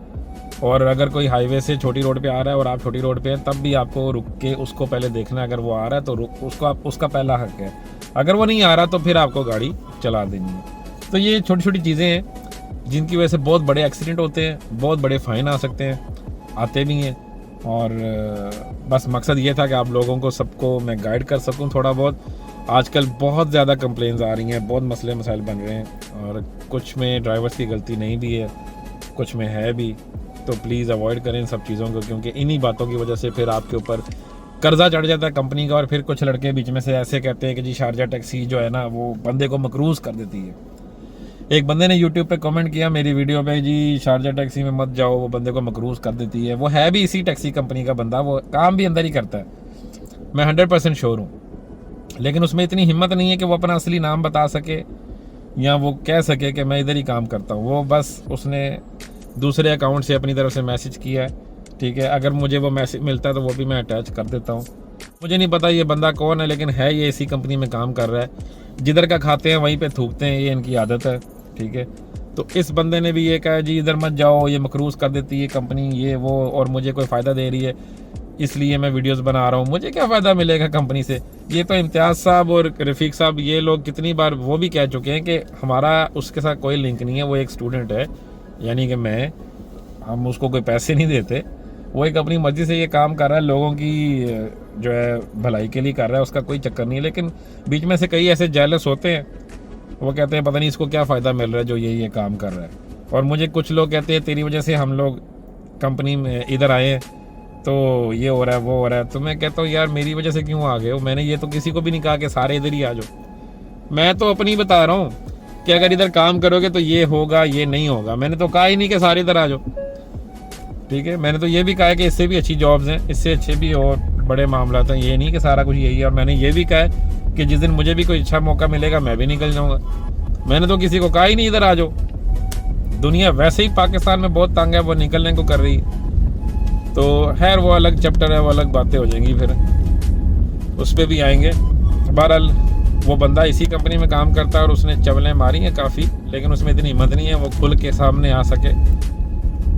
और अगर कोई हाईवे से छोटी रोड पे आ रहा है और आप छोटी रोड पे हैं तब भी आपको रुक के उसको पहले देखना है। अगर वो आ रहा है तो उसका पहला हक है, अगर वो नहीं आ रहा तो फिर आपको गाड़ी चला देनी है। तो ये छोटी छोटी चीज़ें हैं जिनकी वजह से बहुत बड़े एक्सीडेंट होते हैं, बहुत बड़े फ़ाइन आ सकते हैं, आते भी हैं। और बस मकसद ये था कि आप लोगों को सबको मैं गाइड कर सकूं थोड़ा बहुत। आजकल बहुत ज़्यादा कंप्लेंट्स आ रही हैं, बहुत मसले मसाइल बन रहे हैं, और कुछ में ड्राइवर्स की गलती नहीं भी है, कुछ में है भी। तो प्लीज़ अवॉइड करें इन सब चीज़ों को, क्योंकि इन्हीं बातों की वजह से फिर आपके ऊपर कर्जा चढ़ जाता है कंपनी का। और फिर कुछ लड़के बीच में से ऐसे कहते हैं कि जी शारजा टैक्सी जो है ना वो बंदे को मकरूज़ कर देती है। एक बंदे ने यूट्यूब पे कमेंट किया मेरी वीडियो पे, जी शारजा टैक्सी में मत जाओ, वो बंदे को मकरूज़ कर देती है। वो है भी इसी टैक्सी कंपनी का बंदा, वो काम भी अंदर ही करता है, मैं 100% श्योर हूँ। लेकिन उसमें इतनी हिम्मत नहीं है कि वो अपना असली नाम बता सके या वो कह सके कि मैं इधर ही काम करता हूँ। वो बस उसने दूसरे अकाउंट से अपनी तरफ से मैसेज किया है, ठीक है। अगर मुझे वो मैसेज मिलता है तो वो भी मैं अटैच कर देता हूँ। मुझे नहीं पता ये बंदा कौन है, लेकिन है ये इसी कंपनी में काम कर रहा है। जिधर का खाते हैं वहीं पे थूकते हैं, ये इनकी आदत है, ठीक है। तो इस बंदे ने भी ये कहा जी इधर मत जाओ, ये मकरूज़ कर देती है कंपनी, ये वो, और मुझे कोई फ़ायदा दे रही है इसलिए मैं वीडियोस बना रहा हूँ। मुझे क्या फ़ायदा मिलेगा कंपनी से? ये तो इम्तियाज़ साहब और रफ़ीक साहब, ये लोग कितनी बार वो भी कह चुके हैं कि हमारा उसके साथ कोई लिंक नहीं है, वो एक स्टूडेंट है, यानी कि मैं, हम उसको कोई पैसे नहीं देते। वो एक अपनी मर्ज़ी से ये काम कर रहा है, लोगों की जो है भलाई के लिए कर रहा है, उसका कोई चक्कर नहीं है। लेकिन बीच में से कई ऐसे जेलस होते हैं, वो कहते हैं पता नहीं इसको क्या फ़ायदा मिल रहा है जो ये काम कर रहा है। और मुझे कुछ लोग कहते हैं तेरी वजह से हम लोग कंपनी में इधर आए हैं, तो ये हो रहा है वो हो रहा है। तो मैं कहता हूँ यार मेरी वजह से क्यों आ गए हो? मैंने ये तो किसी को भी नहीं कहा कि सारे इधर ही आ जाओ। मैं तो अपनी बता रहा हूँ कि अगर इधर काम करोगे तो ये होगा, ये नहीं होगा। मैंने तो कहा ही नहीं कि सारे इधर आ जाओ, ठीक है। मैंने तो ये भी कहा है कि इससे भी अच्छी जॉब्स हैं, इससे अच्छे भी और बड़े मामला हैं। ये नहीं कि सारा कुछ यही है। और मैंने ये भी कहा है कि जिस दिन मुझे भी कोई अच्छा मौका मिलेगा मैं भी निकल जाऊँगा। मैंने तो किसी को कहा ही नहीं इधर आ जाओ। दुनिया वैसे ही पाकिस्तान में बहुत तंग है, वो निकलने को कर रही है। तो खैर वो अलग चैप्टर है, वो अलग बातें हो जाएंगी, फिर उस पर भी आएंगे। बहरहाल वो बंदा इसी कंपनी में काम करता है और उसने चवलें मारी हैं काफ़ी, लेकिन उसमें इतनी हिम्मत नहीं है वो खुल के सामने आ सके।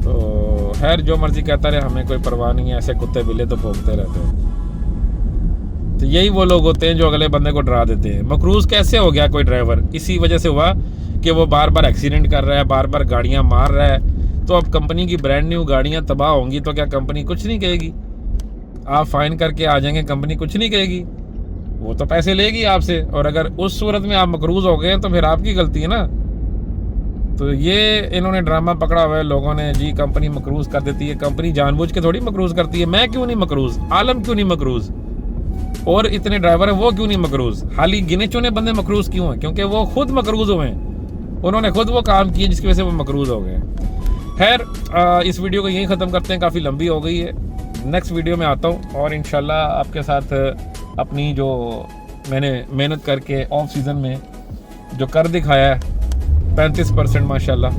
तो खैर जो मर्जी कहता रहे, हमें कोई परवाह नहीं है, ऐसे कुत्ते बिल्ले तो भोंकते रहते हैं। तो यही वो लोग होते हैं जो अगले बंदे को डरा देते हैं। मकरूज़ कैसे हो गया कोई ड्राइवर? इसी वजह से हुआ कि वो बार बार एक्सीडेंट कर रहा है, बार बार गाड़ियाँ मार रहा है। तो अब कंपनी की ब्रांड न्यू गाड़ियाँ तबाह होंगी तो क्या कंपनी कुछ नहीं कहेगी? आप फाइन करके आ जाएंगे, कंपनी कुछ नहीं कहेगी, वो तो पैसे लेगी आपसे। और अगर उस सूरत में आप मकरूज़ हो गए तो फिर आपकी गलती है ना। तो ये इन्होंने ड्रामा पकड़ा हुआ है लोगों ने, जी कंपनी मकरूज़ कर देती है। कंपनी जानबूझ के थोड़ी मकरूज़ करती है। मैं क्यों नहीं मकरूज़? आलम क्यों नहीं मकरूज़? और इतने ड्राइवर हैं वो क्यों नहीं मकरूज़? हाली गिने चुने बंदे मकरूज़ क्यों हैं? क्योंकि वो खुद मकरूज़ हुए हैं, उन्होंने खुद वो काम किए जिसकी वजह से वो मकरूज़ हो गए। खैर इस वीडियो को यहीं ख़त्म करते हैं, काफ़ी लंबी हो गई है। नेक्स्ट वीडियो में आता हूँ और इंशाल्लाह आपके साथ अपनी जो मैंने मेहनत करके ऑफ सीज़न में जो कर दिखाया है 35% माशाल्लाह,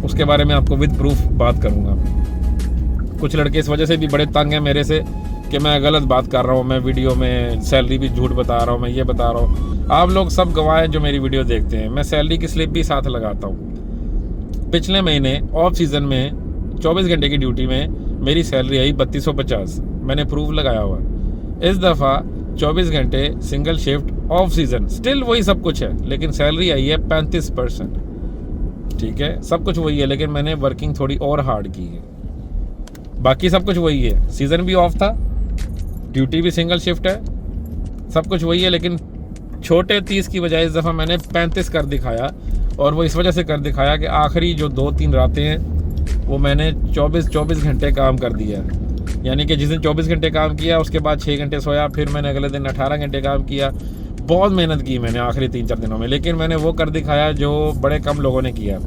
उसके बारे में आपको विद प्रूफ बात करूँगा। कुछ लड़के इस वजह से भी बड़े तंग हैं मेरे से कि मैं गलत बात कर रहा हूँ, मैं वीडियो में सैलरी भी झूठ बता रहा हूँ, मैं ये बता रहा हूँ। आप लोग सब गवाह हैं जो मेरी वीडियो देखते हैं, मैं सैलरी की स्लिप भी साथ लगाता हूँ। पिछले महीने ऑफ सीज़न में 24 घंटे की ड्यूटी में मेरी सैलरी आई 3250, मैंने प्रूफ लगाया हुआ। इस दफ़ा 24 घंटे single shift of season, still वही सब कुछ है, लेकिन सैलरी आई है 35%, ठीक है। सब कुछ वही है, लेकिन मैंने वर्किंग थोड़ी और हार्ड की है। बाकी सब कुछ वही है, सीज़न भी ऑफ था, ड्यूटी भी सिंगल शिफ्ट है, सब कुछ वही है, लेकिन छोटे 30 की बजाय इस दफ़ा मैंने 35 कर दिखाया। और वो इस वजह से कर दिखाया कि आखिरी जो 2-3 रातें हैं वो मैंने 24 घंटे काम कर दिया। यानी कि जिस दिन 24 घंटे काम किया उसके बाद 6 घंटे सोया, फिर मैंने अगले दिन 18 घंटे काम किया। बहुत मेहनत की मैंने आखिरी 3-4 दिनों में, लेकिन मैंने वो कर दिखाया जो बड़े कम लोगों ने किया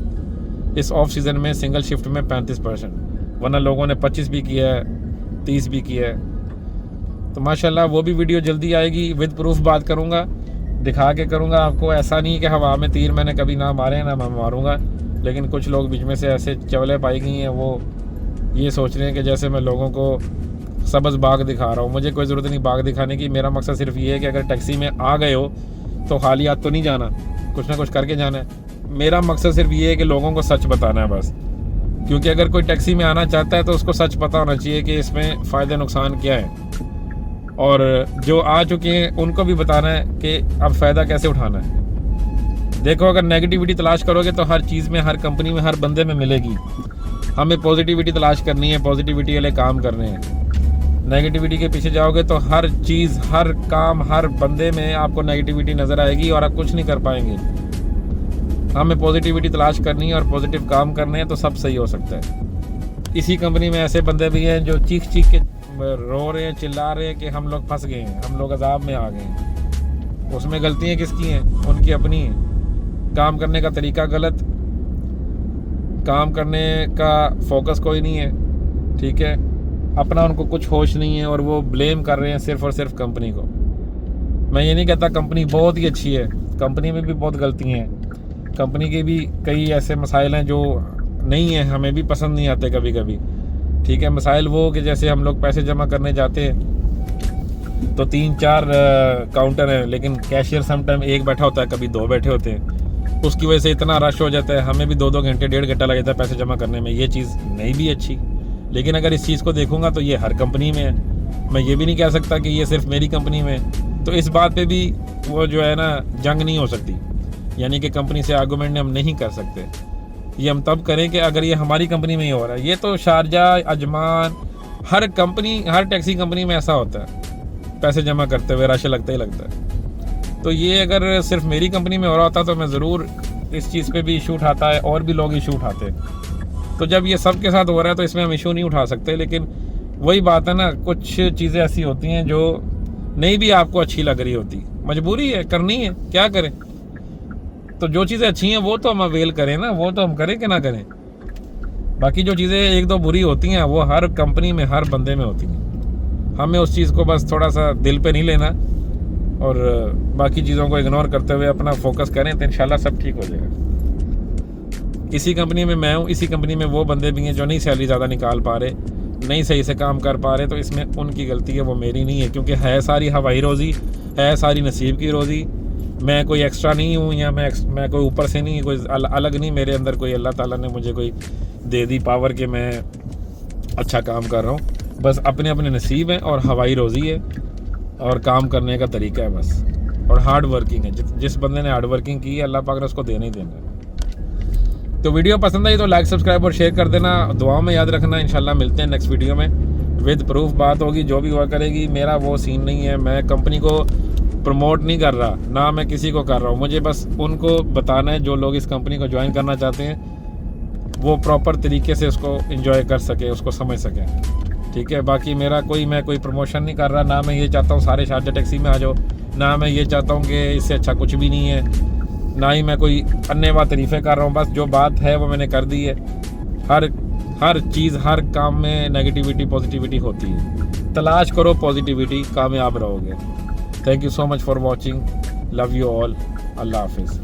इस ऑफ सीज़न में सिंगल शिफ्ट में 35%, वरना लोगों ने 25 भी किया है, 30 भी किया है। तो माशाल्लाह वो भी वीडियो जल्दी आएगी, विद प्रूफ बात करूँगा, दिखा के करूँगा आपको। ऐसा नहीं कि हवा में तीर मैंने कभी ना मारे ना मैं मारूँगा, लेकिन कुछ लोग बीच में से ऐसे चवले पाई गई हैं, वो ये सोच रहे हैं कि जैसे मैं लोगों को सब्ज़ बाग दिखा रहा हूँ। मुझे कोई ज़रूरत नहीं बाग दिखाने की, मेरा मकसद सिर्फ ये है कि अगर टैक्सी में आ गए हो तो खाली हाथ तो नहीं जाना, कुछ ना कुछ करके जाना है। मेरा मकसद सिर्फ ये है कि लोगों को सच बताना है बस, क्योंकि अगर कोई टैक्सी में आना चाहता है तो उसको सच पता होना चाहिए कि इसमें फ़ायदे नुकसान क्या है, और जो आ चुके हैं उनको भी बताना है कि अब फ़ायदा कैसे उठाना है। देखो अगर नेगेटिविटी तलाश करोगे तो हर चीज़ में, हर कंपनी में, हर बंदे में मिलेगी। हमें पॉजिटिविटी तलाश करनी है, पॉजिटिविटी वाले काम करने हैं। नेगेटिविटी के पीछे जाओगे तो हर चीज़, हर काम, हर बंदे में आपको नेगेटिविटी नज़र आएगी और आप कुछ नहीं कर पाएंगे। हमें पॉजिटिविटी तलाश करनी है और पॉजिटिव काम करने हैं तो सब सही हो सकता है। इसी कंपनी में ऐसे बंदे भी हैं जो चीख चीख के रो रहे हैं, चिल्ला रहे हैं कि हम लोग फंस गए हैं, हम लोग अजाब में आ गए हैं। उसमें गलतियाँ किसकी हैं? उनकी अपनी हैं। काम करने का तरीका गलत, काम करने का फोकस कोई नहीं है, ठीक है। अपना उनको कुछ होश नहीं है और वो ब्लेम कर रहे हैं सिर्फ़ और सिर्फ कंपनी को। मैं ये नहीं कहता कंपनी बहुत ही अच्छी है, कंपनी में भी बहुत गलतियाँ हैं, कंपनी के भी कई ऐसे मसाइल हैं जो नहीं है, हमें भी पसंद नहीं आते कभी कभी। ठीक है, मसाइल वो कि जैसे हम लोग पैसे जमा करने जाते हैं तो 3-4 काउंटर हैं, लेकिन कैशियर समटाइम एक बैठा होता है, कभी 2 बैठे होते हैं, उसकी वजह से इतना रश हो जाता है, हमें भी 2-2 घंटे 1.5 घंटा लग जाता है पैसे जमा करने में। ये चीज़ नहीं भी अच्छी, लेकिन अगर इस चीज़ को देखूंगा तो ये हर कंपनी में है, मैं ये भी नहीं कह सकता कि ये सिर्फ मेरी कंपनी में है। तो इस बात पे भी वो जो है ना जंग नहीं हो सकती, यानी कि कंपनी से आर्गूमेंट हम नहीं कर सकते। ये हम तब करें कि अगर ये हमारी कंपनी में ही हो रहा है। ये तो शारजा, अजमान, हर कंपनी, हर टैक्सी कंपनी में ऐसा होता है, पैसे जमा करते हुए रश लगता ही लगता है। तो ये अगर सिर्फ मेरी कंपनी में हो रहा होता तो मैं ज़रूर इस चीज़ पे भी इशू उठाता है और भी लोग इशू उठाते। तो जब ये सब के साथ हो रहा है तो इसमें हम इशू नहीं उठा सकते। लेकिन वही बात है ना, कुछ चीज़ें ऐसी होती हैं जो नहीं भी आपको अच्छी लग रही होती, मजबूरी है, करनी है, क्या करें। तो जो चीज़ें अच्छी हैं वो तो हम अवेल करें ना, वो तो हम करें कि ना करें। बाकी जो चीज़ें 1-2 बुरी होती हैं वो हर कंपनी में, हर बंदे में होती हैं। हमें उस चीज़ को बस थोड़ा सा दिल पे नहीं लेना और बाकी चीज़ों को इग्नोर करते हुए अपना फोकस करें तो इंशाल्लाह सब ठीक हो जाएगा। इसी कंपनी में मैं हूँ, इसी कंपनी में वो बंदे भी हैं जो नहीं सैलरी ज़्यादा निकाल पा रहे, नहीं सही से काम कर पा रहे, तो इसमें उनकी गलती है, वो मेरी नहीं है, क्योंकि है सारी हवाई रोज़ी, है सारी नसीब की रोज़ी। मैं कोई एक्स्ट्रा नहीं हूँ या मैं कोई ऊपर से नहीं, कोई अलग नहीं, मेरे अंदर कोई अल्लाह ताला ने मुझे कोई दे दी पावर कि मैं अच्छा काम कर रहा हूँ। बस अपने अपने नसीब हैं और हवाई रोज़ी है और काम करने का तरीका है बस, और हार्ड वर्किंग है। जिस बंदे ने हार्ड वर्किंग की है अल्लाह पाक ने उसको देना ही देना है। तो वीडियो पसंद आई तो लाइक, सब्सक्राइब और शेयर कर देना, दुआओं में याद रखना। इंशाल्लाह मिलते हैं नेक्स्ट वीडियो में, विद प्रूफ बात होगी, जो भी हुआ करेगी। मेरा वो सीन नहीं है, मैं कंपनी को प्रमोट नहीं कर रहा, ना मैं किसी को कर रहा हूँ। मुझे बस उनको बताना है जो लोग इस कंपनी को ज्वाइन करना चाहते हैं वो प्रॉपर तरीके से उसको एंजॉय कर सके, उसको समझ सकें। ठीक है, बाकी मैं कोई प्रमोशन नहीं कर रहा, ना मैं ये चाहता हूँ सारे शारजा टैक्सी में आ जाओ, ना मैं ये चाहता हूँ कि इससे अच्छा कुछ भी नहीं है, ना ही मैं कोई अन्यवा तरीफ़े कर रहा हूँ। बस जो बात है वो मैंने कर दी है। हर चीज़, हर काम में नेगेटिविटी पॉजिटिविटी होती है, तलाश करो पॉजिटिविटी, कामयाब रहोगे। Thank you so much for watching, love you all, अल्लाह हाफिज़।